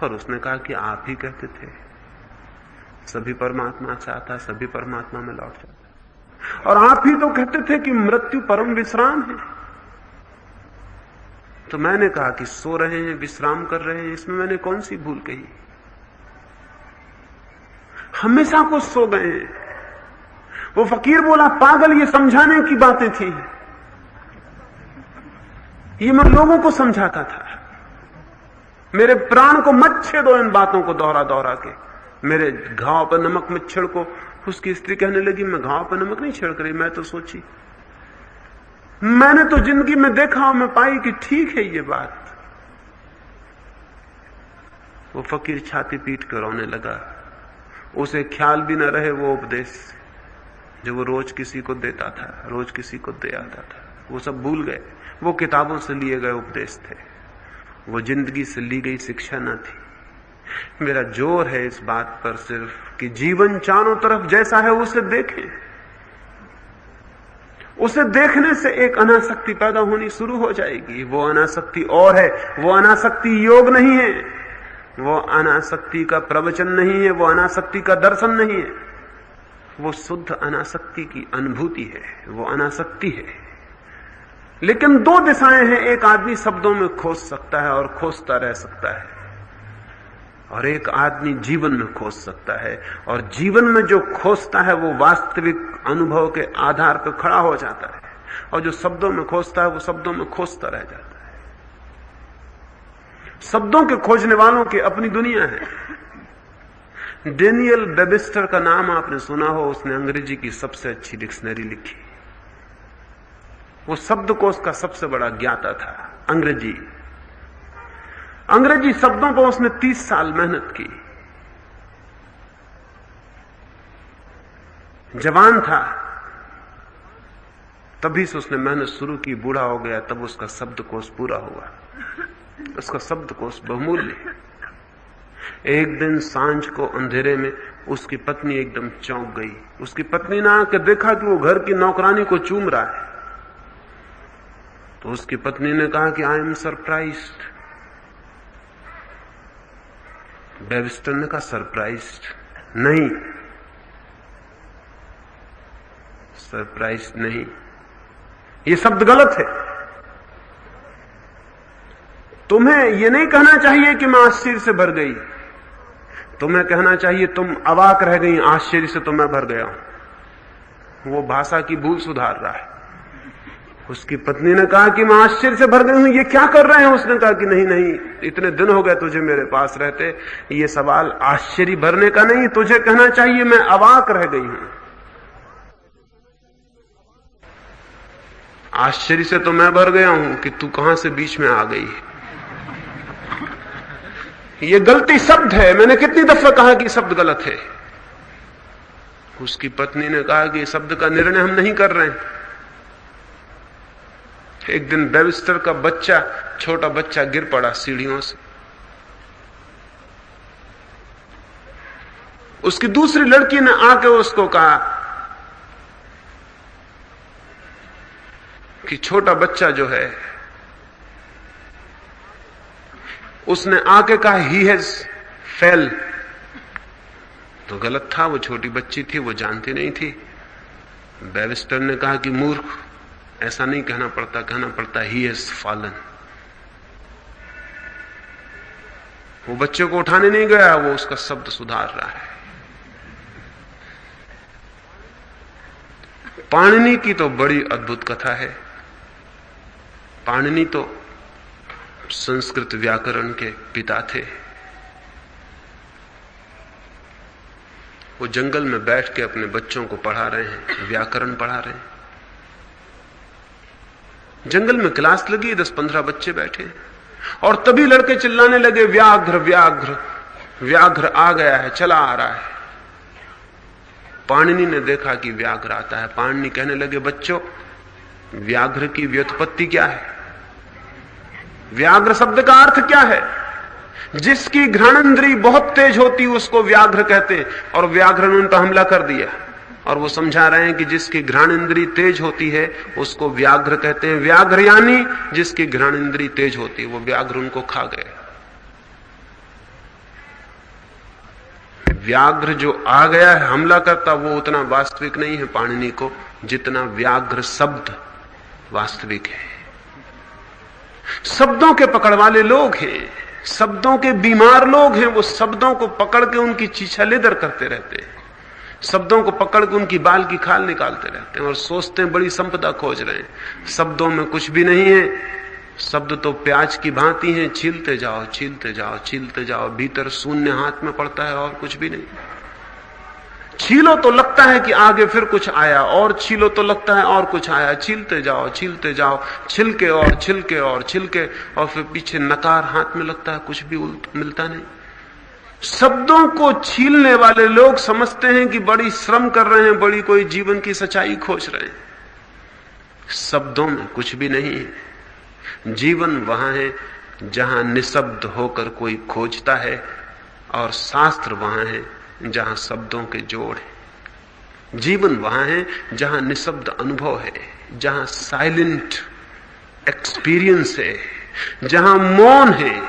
पर उसने कहा कि आप ही कहते थे सभी परमात्मा चाहता, सभी परमात्मा में लौट जाता, और आप ही तो कहते थे कि मृत्यु परम विश्राम है। तो मैंने कहा कि सो रहे हैं, विश्राम कर रहे हैं, इसमें मैंने कौन सी भूल कही? हमेशा को सो गए हैं। वो फकीर बोला, पागल, ये समझाने की बातें थी, ये मैं लोगों को समझाता था। मेरे प्राण को मत छेदो इन बातों को दोहरा दोहरा के। मेरे घाव पर नमक मत छिड़को। उसकी स्त्री कहने लगी, मैं घाव पर नमक नहीं छिड़क रही, मैं तो सोची, मैंने तो जिंदगी में देखा और मैं पाई कि ठीक है ये बात। वो फकीर छाती पीट कर रोने लगा। उसे ख्याल भी न रहे वो उपदेश जो वो रोज किसी को देता था, रोज किसी को दे आता था, वो सब भूल गए। वो किताबों से लिए गए उपदेश थे, वो जिंदगी से ली गई शिक्षा न थी। मेरा जोर है इस बात पर सिर्फ कि जीवन चारों तरफ जैसा है उसे देखें। उसे देखने से एक अनासक्ति पैदा होनी शुरू हो जाएगी। वो अनासक्ति और है, वो अनासक्ति योग नहीं है, वो अनासक्ति का प्रवचन नहीं है, वो अनासक्ति का दर्शन नहीं है, वो शुद्ध अनासक्ति की अनुभूति है, वो अनासक्ति है। लेकिन दो दिशाएं हैं, एक आदमी शब्दों में खोज सकता है और खोजता रह सकता है, और एक आदमी जीवन में खोज सकता है, और जीवन में जो खोजता है वो वास्तविक अनुभव के आधार पर खड़ा हो जाता है, और जो शब्दों में खोजता है वो शब्दों में खोजता रह जाता है। शब्दों के खोजने वालों की अपनी दुनिया है। डेनियल वेबस्टर का नाम आपने सुना हो, उसने अंग्रेजी की सबसे अच्छी डिक्शनरी लिखी। वो शब्दकोश का सबसे बड़ा ज्ञाता था। अंग्रेजी शब्दों पर उसने 30 साल मेहनत की। जवान था तभी से उसने मेहनत शुरू की, बूढ़ा हो गया तब उसका शब्दकोश पूरा हुआ। उसका शब्दकोश बहुमूल्य है। एक दिन सांझ को अंधेरे में उसकी पत्नी एकदम चौंक गई। उसकी पत्नी ने आकर देखा कि वो घर की नौकरानी को चूम रहा है। तो उसकी पत्नी ने कहा कि आई एम सरप्राइज्ड। वेबस्टर ने कहा, सरप्राइज्ड नहीं, सरप्राइज्ड नहीं, ये शब्द गलत है। तुम्हें यह नहीं कहना चाहिए कि मैं आश्चर्य से भर गई, तुम्हें कहना चाहिए तुम अवाक रह गई, आश्चर्य से तो मैं भर गया हूं। वो भाषा की भूल सुधार रहा है। उसकी पत्नी ने कहा कि मैं आश्चर्य से भर गई हूं, ये क्या कर रहे हैं? उसने कहा कि नहीं नहीं, इतने दिन हो गए तुझे मेरे पास रहते, ये सवाल आश्चर्य भरने का नहीं, तुझे कहना चाहिए मैं अवाक रह गई हूं। आश्चर्य से तो मैं भर गया हूं कि तू कहां से बीच में आ गई। ये गलती शब्द है, मैंने कितनी दफा कहा कि शब्द गलत है। उसकी पत्नी ने कहा कि शब्द का निर्णय हम नहीं कर रहे हैं। एक दिन वेबस्टर का बच्चा, छोटा बच्चा गिर पड़ा सीढ़ियों से। उसकी दूसरी लड़की ने आके उसको कहा कि छोटा बच्चा जो है उसने आके कहा ही हैज फेल, तो गलत था। वो छोटी बच्ची थी, वो जानती नहीं थी। बैरिस्टर ने कहा कि मूर्ख, ऐसा नहीं कहना पड़ता, कहना पड़ता ही हैज फॉलन। वो बच्चे को उठाने नहीं गया, वो उसका शब्द सुधार रहा है। पाणिनि की तो बड़ी अद्भुत कथा है। पाणिनि तो संस्कृत व्याकरण के पिता थे। वो जंगल में बैठ के अपने बच्चों को पढ़ा रहे हैं, व्याकरण पढ़ा रहे हैं। जंगल में क्लास लगी, 10-15 बच्चे बैठे और तभी लड़के चिल्लाने लगे, व्याघ्र व्याघ्र व्याघ्र आ गया है, चला आ रहा है। पाणिनि ने देखा कि व्याघ्र आता है। पाणिनि कहने लगे, बच्चों व्याघ्र की व्युत्पत्ति क्या है? व्याघ्र शब्द का अर्थ क्या है? जिसकी घ्राणेंद्री बहुत तेज होती उसको व्याघ्र कहते हैं। और व्याघ्र ने उन पर हमला कर दिया और वो समझा रहे हैं कि जिसकी घ्राणेंद्री तेज होती है उसको व्याघ्र कहते हैं। व्याघ्र यानी जिसकी घ्राणेंद्री तेज होती है, वो व्याघ्र उनको खा गए। व्याघ्र जो आ गया है, हमला करता, वो उतना वास्तविक नहीं है पाणिनि को जितना व्याघ्र शब्द वास्तविक है। शब्दों के पकड़ वाले लोग हैं, शब्दों के बीमार लोग हैं। वो शब्दों को पकड़ के उनकी छीछालेदर करते रहते हैं, शब्दों को पकड़ के उनकी बाल की खाल निकालते रहते हैं और सोचते हैं बड़ी संपदा खोज रहे हैं। शब्दों में कुछ भी नहीं है। शब्द तो प्याज की भांति हैं, छीलते जाओ छीलते जाओ छीलते जाओ, भीतर शून्य हाथ में पड़ता है और कुछ भी नहीं। छीलो तो लगता है कि आगे फिर कुछ आया, और छीलो तो लगता है और कुछ आया। छीलते जाओ छिलके और छिलके और छिलके, और फिर पीछे नकार हाथ में लगता है, कुछ भी मिलता नहीं। शब्दों को छीलने वाले लोग समझते हैं कि बड़ी श्रम कर रहे हैं, बड़ी कोई जीवन की सच्चाई खोज रहे हैं। शब्दों में कुछ भी नहीं है। जीवन वहां है जहां निशब्द होकर कोई खोजता है, और शास्त्र वहां है जहां शब्दों के जोड़ है। जीवन वहां है जहां निशब्द अनुभव है, जहां साइलेंट एक्सपीरियंस है, जहां मौन है,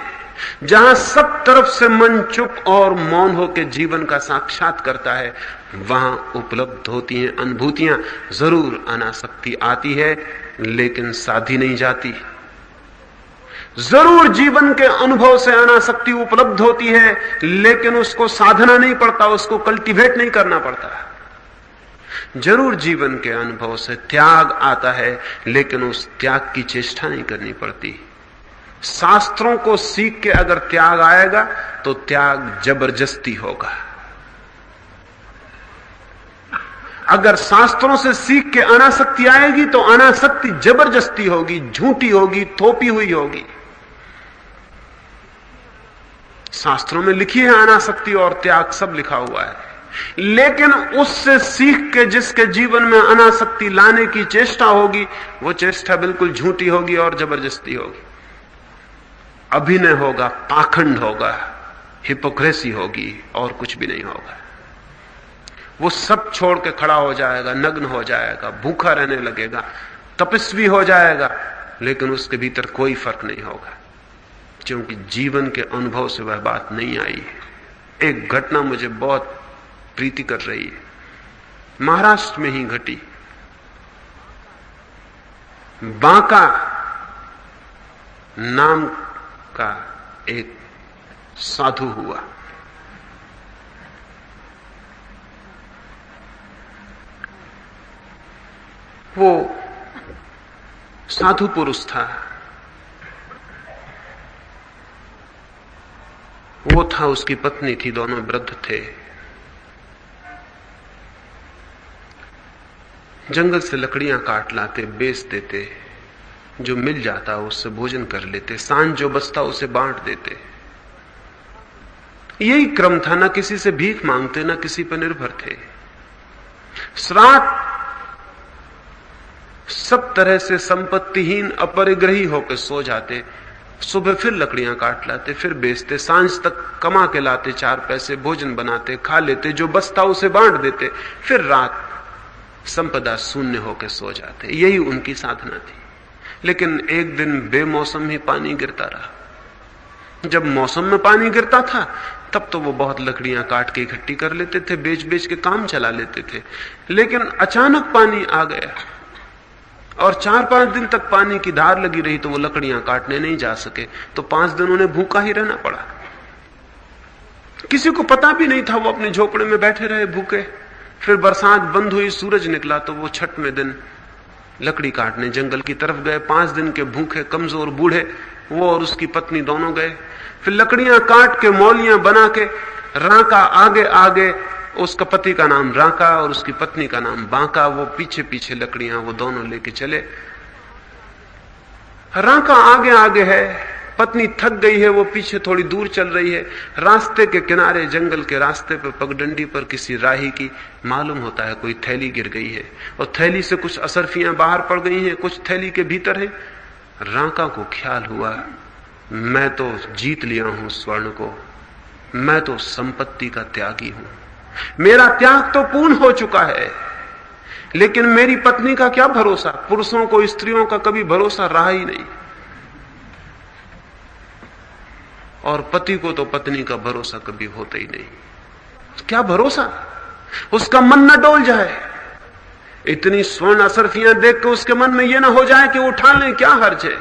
जहां सब तरफ से मन चुप और मौन होकर जीवन का साक्षात करता है। वहां उपलब्ध होती हैं अनुभूतियां। जरूर अनासक्ति आती है, लेकिन साधी नहीं जाती। जरूर जीवन के अनुभव से अनासक्ति उपलब्ध होती है, लेकिन उसको साधना नहीं पड़ता, उसको कल्टीवेट नहीं करना पड़ता। जरूर जीवन के अनुभव से त्याग आता है, लेकिन उस त्याग की चेष्टा नहीं करनी पड़ती। शास्त्रों को सीख के अगर त्याग आएगा तो त्याग जबरदस्ती होगा। अगर शास्त्रों से सीख के अनासक्ति आएगी तो अनासक्ति जबरदस्ती होगी, झूठी होगी, थोपी हुई होगी। शास्त्रों में लिखी है अनासक्ति और त्याग, सब लिखा हुआ है, लेकिन उससे सीख के जिसके जीवन में अनासक्ति लाने की चेष्टा होगी, वो चेष्टा बिल्कुल झूठी होगी और जबरदस्ती होगी। अभिनय होगा, पाखंड होगा, हिपोक्रेसी होगी, और कुछ भी नहीं होगा। वो सब छोड़ के खड़ा हो जाएगा, नग्न हो जाएगा, भूखा रहने लगेगा, तपस्वी हो जाएगा, लेकिन उसके भीतर कोई फर्क नहीं होगा, क्योंकि जीवन के अनुभव से वह बात नहीं आई है। एक घटना मुझे बहुत प्रीति कर रही है, महाराष्ट्र में ही घटी। बांका नाम का एक साधु हुआ। वो साधु पुरुष था। वो था, उसकी पत्नी थी, दोनों वृद्ध थे। जंगल से लकड़ियां काट लाते, बेच देते, जो मिल जाता उससे भोजन कर लेते, सांझ जो बचता उसे बांट देते। यही क्रम था, ना किसी से भीख मांगते, ना किसी पर निर्भर थे। रात सब तरह से संपत्तिहीन अपरिग्रही होकर सो जाते, सुबह फिर लकड़ियां काट लाते, फिर बेचते, सांझ तक कमा के लाते 4 पैसे, भोजन बनाते, खा लेते, जो बचता उसे बांट देते, फिर रात संपदा शून्य होकर सो जाते। यही उनकी साधना थी। लेकिन एक दिन बेमौसम ही पानी गिरता रहा। जब मौसम में पानी गिरता था तब तो वो बहुत लकड़ियां काट के इकट्ठी कर लेते थे, बेच बेच के काम चला लेते थे। लेकिन अचानक पानी आ गया और 4-5 दिन तक पानी की धार लगी रही तो वो लकड़ियां काटने नहीं जा सके, तो 5 दिन उन्हें भूखा ही रहना पड़ा। किसी को पता भी नहीं था, वो अपने झोपड़े में बैठे रहे भूखे। फिर बरसात बंद हुई, सूरज निकला तो वो छठवें दिन लकड़ी काटने जंगल की तरफ गए। 5 दिन के भूखे कमजोर बूढ़े वो और उसकी पत्नी दोनों गए। फिर लकड़ियां काट के मौलियां बना के राका आगे आगे, उसका पति का नाम राका और उसकी पत्नी का नाम बांका, वो पीछे पीछे लकड़ियां वो दोनों लेके चले। राका आगे आगे है, पत्नी थक गई है, वो पीछे थोड़ी दूर चल रही है। रास्ते के किनारे, जंगल के रास्ते पर पगडंडी पर किसी राही की मालूम होता है कोई थैली गिर गई है और थैली से कुछ असरफियां बाहर पड़ गई हैं, कुछ थैली के भीतर है। राका को ख्याल हुआ, मैं तो जीत लिया हूं स्वर्ण को, मैं तो संपत्ति का त्यागी हूं, मेरा त्याग तो पूर्ण हो चुका है। लेकिन मेरी पत्नी का क्या भरोसा? पुरुषों को स्त्रियों का कभी भरोसा रहा ही नहीं, और पति को तो पत्नी का भरोसा कभी होता ही नहीं। क्या भरोसा? उसका मन न डोल जाए, इतनी स्वर्ण असरफियां देख के उसके मन में यह ना हो जाए कि उठा लें, क्या हर्ज है।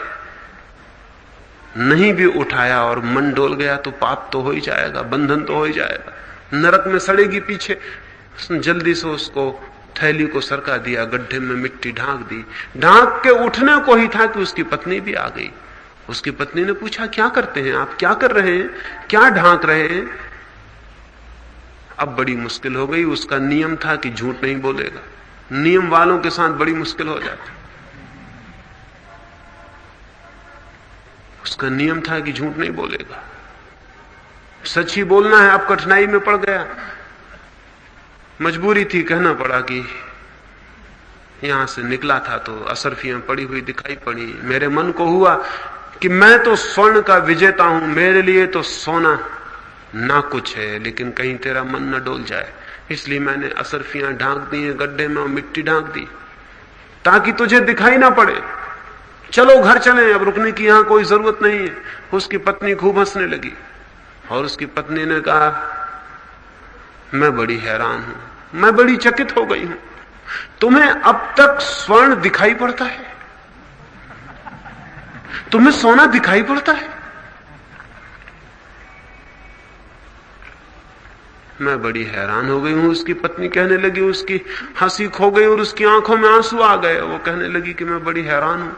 नहीं भी उठाया और मन डोल गया तो पाप तो हो ही जाएगा, बंधन तो हो ही जाएगा, नरक में सड़ेगी पीछे। जल्दी से उसको थैली को सरका दिया, गड्ढे में मिट्टी ढांक दी। ढांक के उठने को ही था कि उसकी पत्नी भी आ गई। उसकी पत्नी ने पूछा, क्या करते हैं आप, क्या कर रहे हैं, क्या ढांक रहे हैं? अब बड़ी मुश्किल हो गई। उसका नियम था कि झूठ नहीं बोलेगा, नियम वालों के साथ बड़ी मुश्किल हो जाती। उसका नियम था कि झूठ नहीं बोलेगा, सच ही बोलना है। अब कठिनाई में पड़ गया, मजबूरी थी, कहना पड़ा कि यहां से निकला था तो असरफियां पड़ी हुई दिखाई पड़ी। मेरे मन को हुआ कि मैं तो स्वर्ण का विजेता हूं, मेरे लिए तो सोना ना कुछ है, लेकिन कहीं तेरा मन न डोल जाए, इसलिए मैंने असरफियां ढांक दी हैं गड्ढे में और मिट्टी ढांक दी ताकि तुझे दिखाई ना पड़े। चलो घर चलें, अब रुकने की यहां कोई जरूरत नहीं है। उसकी पत्नी खूब हंसने लगी और उसकी पत्नी ने कहा, मैं बड़ी हैरान हूं, मैं बड़ी चकित हो गई हूं, तुम्हें अब तक स्वर्ण दिखाई पड़ता है, तुम्हें सोना दिखाई पड़ता है? मैं बड़ी हैरान हो गई हूं। उसकी पत्नी कहने लगी, उसकी हंसी खो गई और उसकी आंखों में आंसू आ गए। वो कहने लगी कि मैं बड़ी हैरान हूं,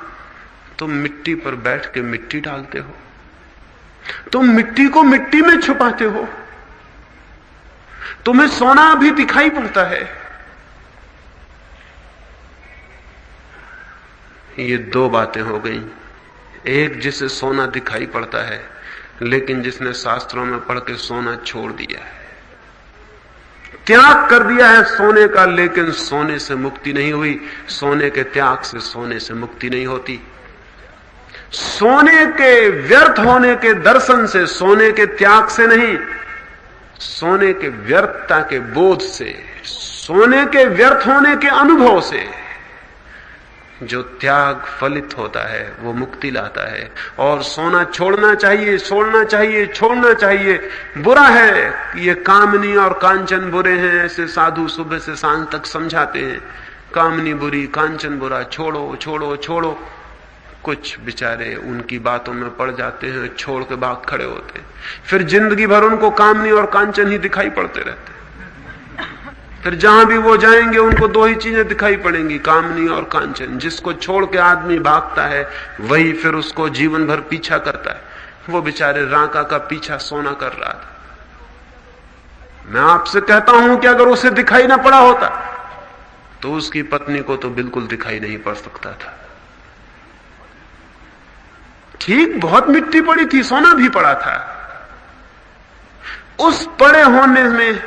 तुम मिट्टी पर बैठ के मिट्टी डालते हो, तुम मिट्टी को मिट्टी में छुपाते हो, तुम्हें सोना भी दिखाई पड़ता है। ये 2 बातें हो गई। एक, जिसे सोना दिखाई पड़ता है, लेकिन जिसने शास्त्रों में पढ़ के सोना छोड़ दिया है, त्याग कर दिया है सोने का, लेकिन सोने से मुक्ति नहीं हुई। सोने के त्याग से सोने से मुक्ति नहीं होती। सोने के व्यर्थ होने के दर्शन से, सोने के त्याग से नहीं, सोने के व्यर्थता के बोध से, सोने के व्यर्थ होने के अनुभव से जो त्याग फलित होता है वो मुक्ति लाता है। और सोना छोड़ना चाहिए, छोड़ना चाहिए, छोड़ना चाहिए। बुरा है, ये कामनी और कांचन बुरे हैं, ऐसे साधु सुबह से सांझ तक समझाते हैं, कामनी बुरी, कांचन बुरा, छोड़ो छोड़ो छोड़ो। कुछ बेचारे उनकी बातों में पड़ जाते हैं, छोड़ के भाग खड़े होते हैं, फिर जिंदगी भर उनको कामनी और कांचन ही दिखाई पड़ते रहते हैं। फिर जहां भी वो जाएंगे उनको 2 ही चीजें दिखाई पड़ेंगी, कामनी और कांचन। जिसको छोड़ के आदमी भागता है वही फिर उसको जीवन भर पीछा करता है। वो बेचारे राका का पीछा सोना कर रहा था। मैं आपसे कहता हूं कि अगर उसे दिखाई ना पड़ा होता तो उसकी पत्नी को तो बिल्कुल दिखाई नहीं पड़ सकता था। ठीक, बहुत मिट्टी पड़ी थी, सोना भी पड़ा था। उस पड़े होने में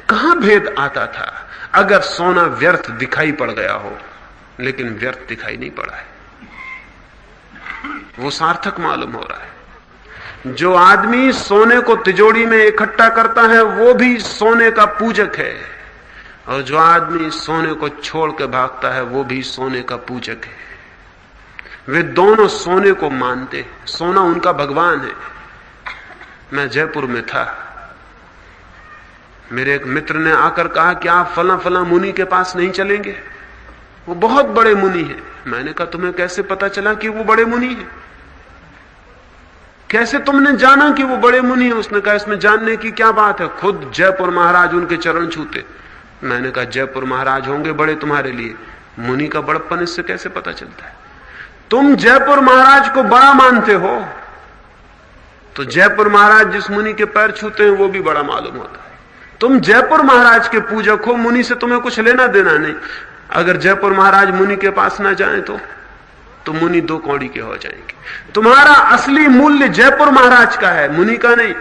कहां भेद आता था? अगर सोना व्यर्थ दिखाई पड़ गया हो, लेकिन व्यर्थ दिखाई नहीं पड़ा है, वो सार्थक मालूम हो रहा है। जो आदमी सोने को तिजोरी में इकट्ठा करता है वो भी सोने का पूजक है, और जो आदमी सोने को छोड़ के भागता है वो भी सोने का पूजक है। वे दोनों सोने को मानते हैं, सोना उनका भगवान है। मैं जयपुर में था, मेरे एक मित्र ने आकर कहा कि आप फला फला मुनि के पास नहीं चलेंगे, वो बहुत बड़े मुनि हैं। मैंने कहा तुम्हें कैसे पता चला कि वो बड़े मुनि हैं? कैसे तुमने जाना कि वो बड़े मुनि हैं? उसने कहा इसमें जानने की क्या बात है, खुद जयपुर महाराज उनके चरण छूते। मैंने कहा जयपुर महाराज होंगे बड़े तुम्हारे लिए, मुनि का बड़प्पन इससे कैसे पता चलता है? तुम जयपुर महाराज को बड़ा मानते हो तो जयपुर महाराज जिस मुनि के पैर छूते हैं वो भी बड़ा मालूम होता है। तुम जयपुर महाराज के पूजक हो, मुनि से तुम्हें कुछ लेना देना नहीं। अगर जयपुर महाराज मुनि के पास ना जाएं तो मुनि दो कौड़ी के हो जाएंगे। तुम्हारा असली मूल्य जयपुर महाराज का है, मुनि का नहीं।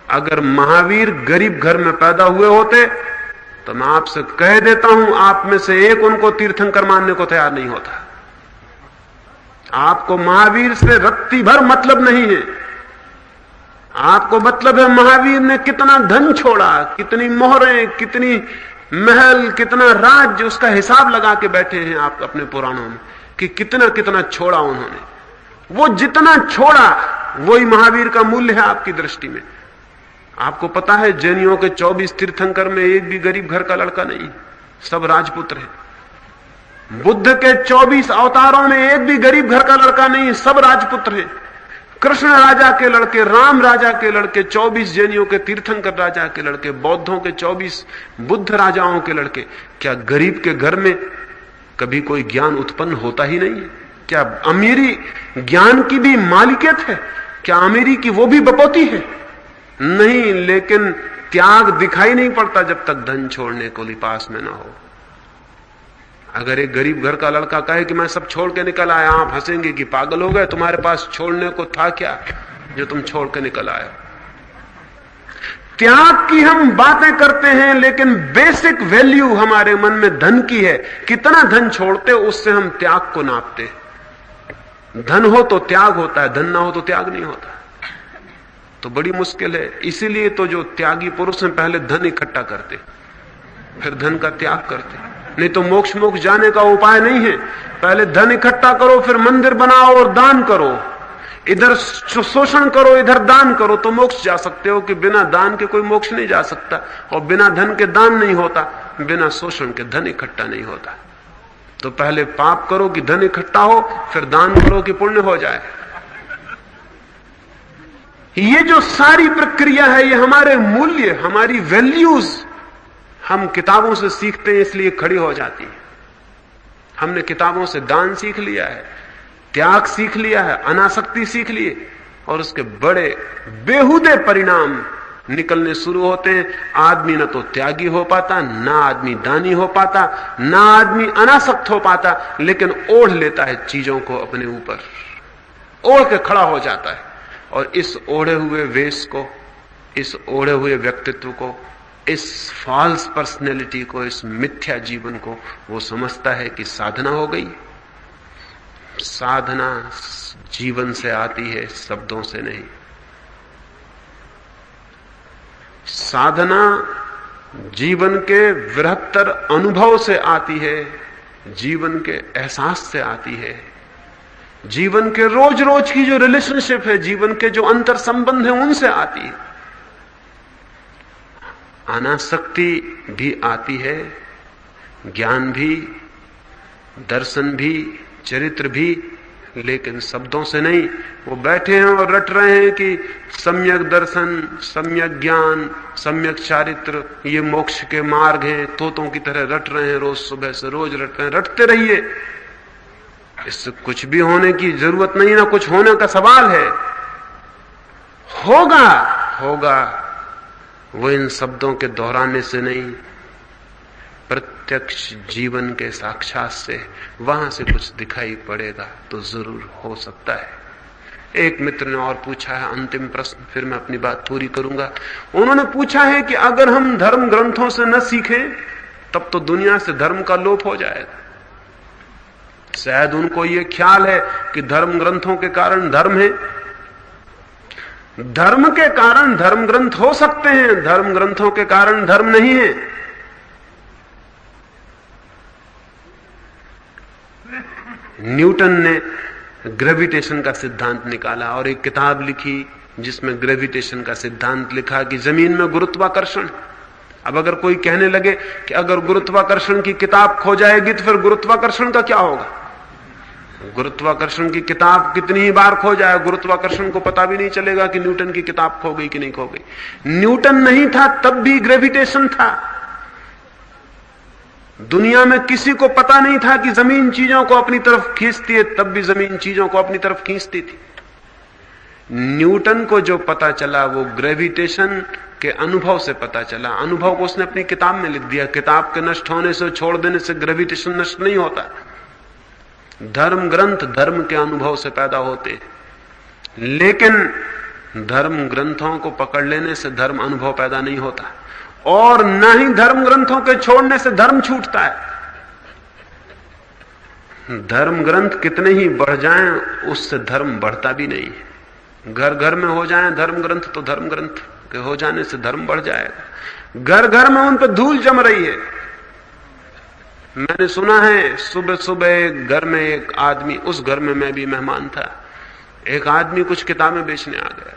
अगर महावीर गरीब घर में पैदा हुए होते तो मैं आपसे कह देता हूं आप में से एक उनको तीर्थंकर मानने को तैयार नहीं होता। आपको महावीर से रत्ती भर मतलब नहीं है। आपको मतलब है महावीर ने कितना धन छोड़ा, कितनी मोहरें, कितनी महल, कितना राज्य, उसका हिसाब लगा के बैठे हैं आप अपने पुराणों में कि कितना कितना छोड़ा उन्होंने। वो जितना छोड़ा वही महावीर का मूल्य है आपकी दृष्टि में। आपको पता है जैनियों के 24 तीर्थंकर में एक भी गरीब घर का लड़का नहीं, सब राजपुत्र हैं। बुद्ध के 24 अवतारों में एक भी गरीब घर का लड़का नहीं, सब राजपुत्र हैं। कृष्ण राजा के लड़के, राम राजा के लड़के, 24 जैनियों के तीर्थंकर राजा के लड़के, बौद्धों के 24 बुद्ध राजाओं के लड़के। क्या गरीब के घर में कभी कोई ज्ञान उत्पन्न होता ही नहीं है? क्या अमीरी ज्ञान की भी मालिकियत है? क्या अमीरी की वो भी बपौती है? नहीं, लेकिन त्याग दिखाई नहीं पड़ता जब तक धन छोड़ने को पास में ना हो। अगर एक गरीब घर का लड़का कहे कि मैं सब छोड़ के निकल आया, आप हंसेंगे कि पागल हो गए, तुम्हारे पास छोड़ने को था क्या जो तुम छोड़ के निकल आए? त्याग की हम बातें करते हैं लेकिन बेसिक वैल्यू हमारे मन में धन की है। कितना धन छोड़ते उससे हम त्याग को नापते। धन हो तो त्याग होता है, धन ना हो तो त्याग नहीं होता। तो बड़ी मुश्किल है। इसीलिए तो जो त्यागी पुरुष हैं पहले धन इकट्ठा करते, फिर धन का त्याग करते। नहीं तो मोक्ष जाने का उपाय नहीं है। पहले धन इकट्ठा करो, फिर मंदिर बनाओ और दान करो। इधर शोषण करो, इधर दान करो तो मोक्ष जा सकते हो। कि बिना दान के कोई मोक्ष नहीं जा सकता, और बिना धन के दान नहीं होता, बिना शोषण के धन इकट्ठा नहीं होता। तो पहले पाप करो कि धन इकट्ठा हो, फिर दान करो कि पुण्य हो जाए। ये जो सारी प्रक्रिया है ये हमारे मूल्य, हमारी वैल्यूज हम किताबों से सीखते हैं, इसलिए खड़ी हो जाती है। हमने किताबों से दान सीख लिया है, त्याग सीख लिया है, अनासक्ति सीख लिए, और उसके बड़े बेहुदे परिणाम निकलने शुरू होते हैं। आदमी न तो त्यागी हो पाता, ना आदमी दानी हो पाता, ना आदमी अनासक्त हो पाता, लेकिन ओढ़ लेता है चीजों को अपने ऊपर, ओढ़ के खड़ा हो जाता है। और इस ओढ़े हुए वेश को, इस ओढ़े हुए व्यक्तित्व को, इस फॉल्स पर्सनैलिटी को, इस मिथ्या जीवन को वो समझता है कि साधना हो गई। साधना जीवन से आती है, शब्दों से नहीं। साधना जीवन के बृहत्तर अनुभव से आती है, जीवन के एहसास से आती है, जीवन के रोज रोज की जो रिलेशनशिप है, जीवन के जो अंतर संबंध है, उनसे आती है। अनासक्ति भी आती है, ज्ञान भी, दर्शन भी, चरित्र भी, लेकिन शब्दों से नहीं। वो बैठे हैं और रट रहे हैं कि सम्यक दर्शन, सम्यक ज्ञान, सम्यक चारित्र ये मोक्ष के मार्ग हैं। तोतों की तरह रट रहे हैं, रोज सुबह से रोज रट रहे हैं। रटते रहिए, इससे कुछ भी होने की जरूरत नहीं, ना कुछ होने का सवाल है। होगा होगा वो इन शब्दों के दोहराने से नहीं, प्रत्यक्ष जीवन के साक्षात से, वहां से कुछ दिखाई पड़ेगा तो जरूर हो सकता है। एक मित्र ने और पूछा है, अंतिम प्रश्न, फिर मैं अपनी बात पूरी करूंगा। उन्होंने पूछा है कि अगर हम धर्म ग्रंथों से न सीखें तब तो दुनिया से धर्म का लोप हो जाएगा। शायद उनको ये ख्याल है कि धर्म ग्रंथों के कारण धर्म है। धर्म के कारण धर्म ग्रंथ हो सकते हैं, धर्म ग्रंथों के कारण धर्म नहीं है। न्यूटन ने ग्रेविटेशन का सिद्धांत निकाला और एक किताब लिखी जिसमें ग्रेविटेशन का सिद्धांत लिखा कि जमीन में गुरुत्वाकर्षण। अब अगर कोई कहने लगे कि अगर गुरुत्वाकर्षण की किताब खो जाएगी तो फिर गुरुत्वाकर्षण का क्या होगा? गुरुत्वाकर्षण की किताब कितनी ही बार खो जाए, गुरुत्वाकर्षण को पता भी नहीं चलेगा कि न्यूटन की किताब खो गई कि नहीं खो गई। न्यूटन नहीं था तब भी ग्रेविटेशन था। दुनिया में किसी को पता नहीं था कि जमीन चीजों को अपनी तरफ खींचती है, तब भी जमीन चीजों को अपनी तरफ खींचती थी। न्यूटन को जो पता चला वो ग्रेविटेशन के अनुभव से पता चला। अनुभव को उसने अपनी किताब में लिख दिया। किताब के नष्ट होने से, छोड़ देने से ग्रेविटेशन नष्ट नहीं होता। धर्म ग्रंथ धर्म के अनुभव से पैदा होते, लेकिन धर्म ग्रंथों को पकड़ लेने से धर्म अनुभव पैदा नहीं होता, और न ही धर्म ग्रंथों के छोड़ने से धर्म छूटता है। धर्म ग्रंथ कितने ही बढ़ जाएं उससे धर्म बढ़ता भी नहीं है। घर घर में हो जाएं धर्म ग्रंथ तो धर्म ग्रंथ के हो जाने से धर्म बढ़ जाएगा। घर घर में उन पर धूल जम रही है। मैंने सुना है सुबह सुबह घर में एक आदमी, उस घर में मैं भी मेहमान था, एक आदमी कुछ किताबें बेचने आ गया।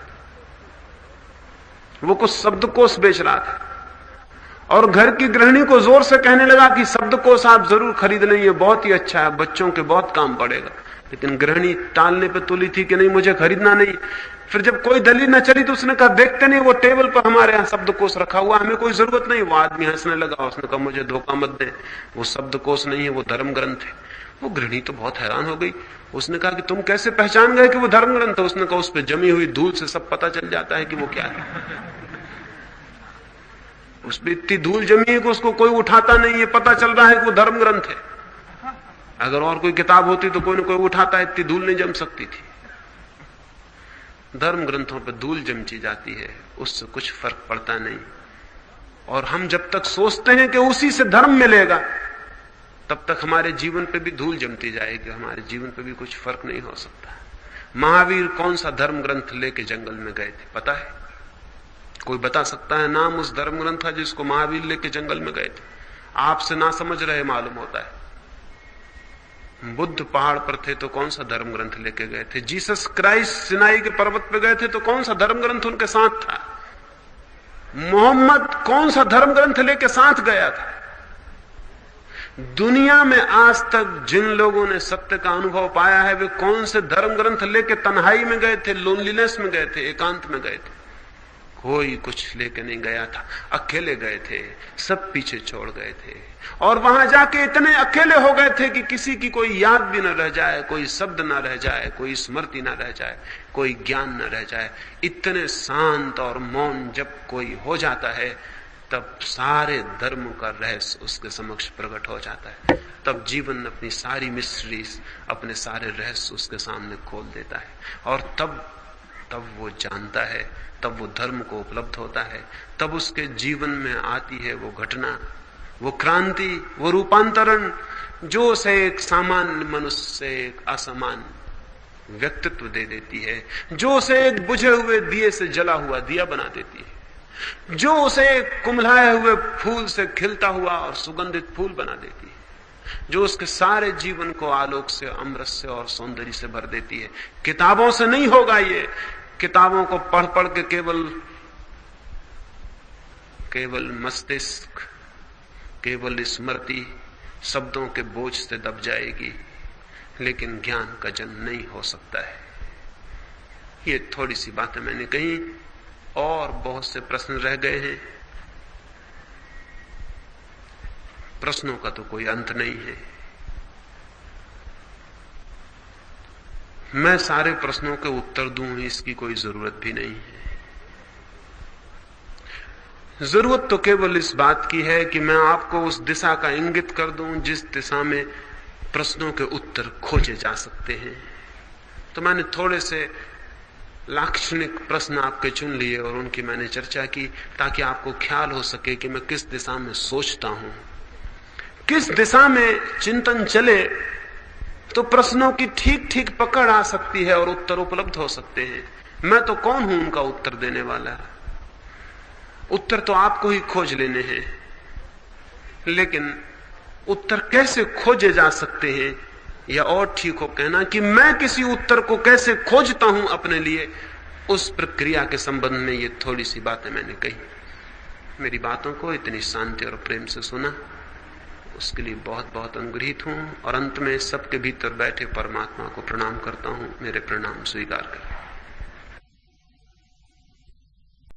वो कुछ शब्दकोश बेच रहा था और घर की गृहिणी को जोर से कहने लगा कि शब्दकोश आप जरूर खरीद लें, ये बहुत ही अच्छा है, बच्चों के बहुत काम पड़ेगा। लेकिन गृहिणी टालने पे तुली थी कि नहीं, मुझे खरीदना नहीं। फिर जब कोई दलील न चली तो उसने कहा देखते नहीं, वो टेबल पर हमारे यहाँ शब्दकोश रखा हुआ, हमें कोई जरूरत नहीं। वो आदमी हंसने लगा। उसने कहा मुझे धोखा मत दे, वो शब्दकोश नहीं है, वो धर्म ग्रंथ है। वो गृहिणी तो बहुत हैरान हो गई। उसने कहा कि तुम कैसे पहचान गए कि वो धर्म ग्रंथ है? उसने कहा उस पर जमी हुई धूल से सब पता चल जाता है कि वो क्या है। उस पर इतनी धूल जमी है कि उसको कोई उठाता नहीं है, पता चल रहा है कि वो धर्म ग्रंथ है। अगर और कोई किताब होती तो कोई ना कोई उठाता, इतनी धूल नहीं जम सकती थी। धर्म ग्रंथों पर धूल जमची जाती है, उससे कुछ फर्क पड़ता नहीं। और हम जब तक सोचते हैं कि उसी से धर्म मिलेगा, तब तक हमारे जीवन पे भी धूल जमती जाएगी, हमारे जीवन पे भी कुछ फर्क नहीं हो सकता। महावीर कौन सा धर्म ग्रंथ लेके जंगल में गए थे, पता है? कोई बता सकता है नाम उस धर्म ग्रंथ का जिसको महावीर लेके जंगल में गए थे? आपसे ना समझ रहे मालूम होता है। बुद्ध पहाड़ पर थे तो कौन सा धर्म ग्रंथ लेके गए थे? जीसस क्राइस्ट सिनाई के पर्वत पे गए थे तो कौन सा धर्म ग्रंथ उनके साथ था? मोहम्मद कौन सा धर्म ग्रंथ लेके साथ गया था? दुनिया में आज तक जिन लोगों ने सत्य का अनुभव पाया है वे कौन से धर्म ग्रंथ लेके तन्हाई में गए थे, लोनलीनेस में गए थे, एकांत में गए थे? कोई कुछ लेके नहीं गया था, अकेले गए थे, सब पीछे छोड़ गए थे। और वहां जाके इतने अकेले हो गए थे कि किसी की कोई याद भी न रह जाए, कोई शब्द न रह जाए, कोई स्मृति न रह जाए, कोई ज्ञान न रह जाए। इतने शांत और मौन जब कोई हो जाता है तब सारे धर्म का रहस्य उसके समक्ष प्रकट हो जाता है। तब जीवन अपनी सारी मिस्ट्रीज, अपने सारे रहस्य उसके सामने खोल देता है। और तब वो जानता है, तब वो धर्म को उपलब्ध होता है, तब उसके जीवन में आती है वो घटना, वो क्रांति, वो रूपांतरण जो उसे एक सामान्य मनुष्य से एक असामान्य व्यक्तित्व दे देती है, जो उसे एक बुझे हुए दिए से जला हुआ दिया बना देती है, जो उसे एक कुम्हलाए हुए फूल से खिलता हुआ और सुगंधित फूल बना देती है, जो उसके सारे जीवन को आलोक से, अमृत से और सौंदर्य से भर देती है। किताबों से नहीं होगा ये। किताबों को पढ़ पढ़ के केवल मस्तिष्क, केवल स्मृति शब्दों के बोझ से दब जाएगी, लेकिन ज्ञान का जन्म नहीं हो सकता है। ये थोड़ी सी बातें मैंने कही, और बहुत से प्रश्न रह गए हैं। प्रश्नों का तो कोई अंत नहीं है। मैं सारे प्रश्नों के उत्तर दूं इसकी कोई जरूरत भी नहीं है। जरूरत तो केवल इस बात की है कि मैं आपको उस दिशा का इंगित कर दूं जिस दिशा में प्रश्नों के उत्तर खोजे जा सकते हैं। तो मैंने थोड़े से लाक्षणिक प्रश्न आपके चुन लिए और उनकी मैंने चर्चा की, ताकि आपको ख्याल हो सके कि मैं किस दिशा में सोचता हूं, किस दिशा में चिंतन चले तो प्रश्नों की ठीक ठीक पकड़ आ सकती है और उत्तर उपलब्ध हो सकते हैं। मैं तो कौन हूं उनका उत्तर देने वाला? उत्तर तो आपको ही खोज लेने हैं, लेकिन उत्तर कैसे खोजे जा सकते हैं या और ठीक हो कहना कि मैं किसी उत्तर को कैसे खोजता हूं अपने लिए, उस प्रक्रिया के संबंध में ये थोड़ी सी बातें मैंने कही। मेरी बातों को इतनी शांति और प्रेम से सुना, उसके लिए बहुत बहुत अनुग्रहित हूं। और अंत में सबके भीतर बैठे परमात्मा को प्रणाम करता हूं। मेरे प्रणाम स्वीकार करें।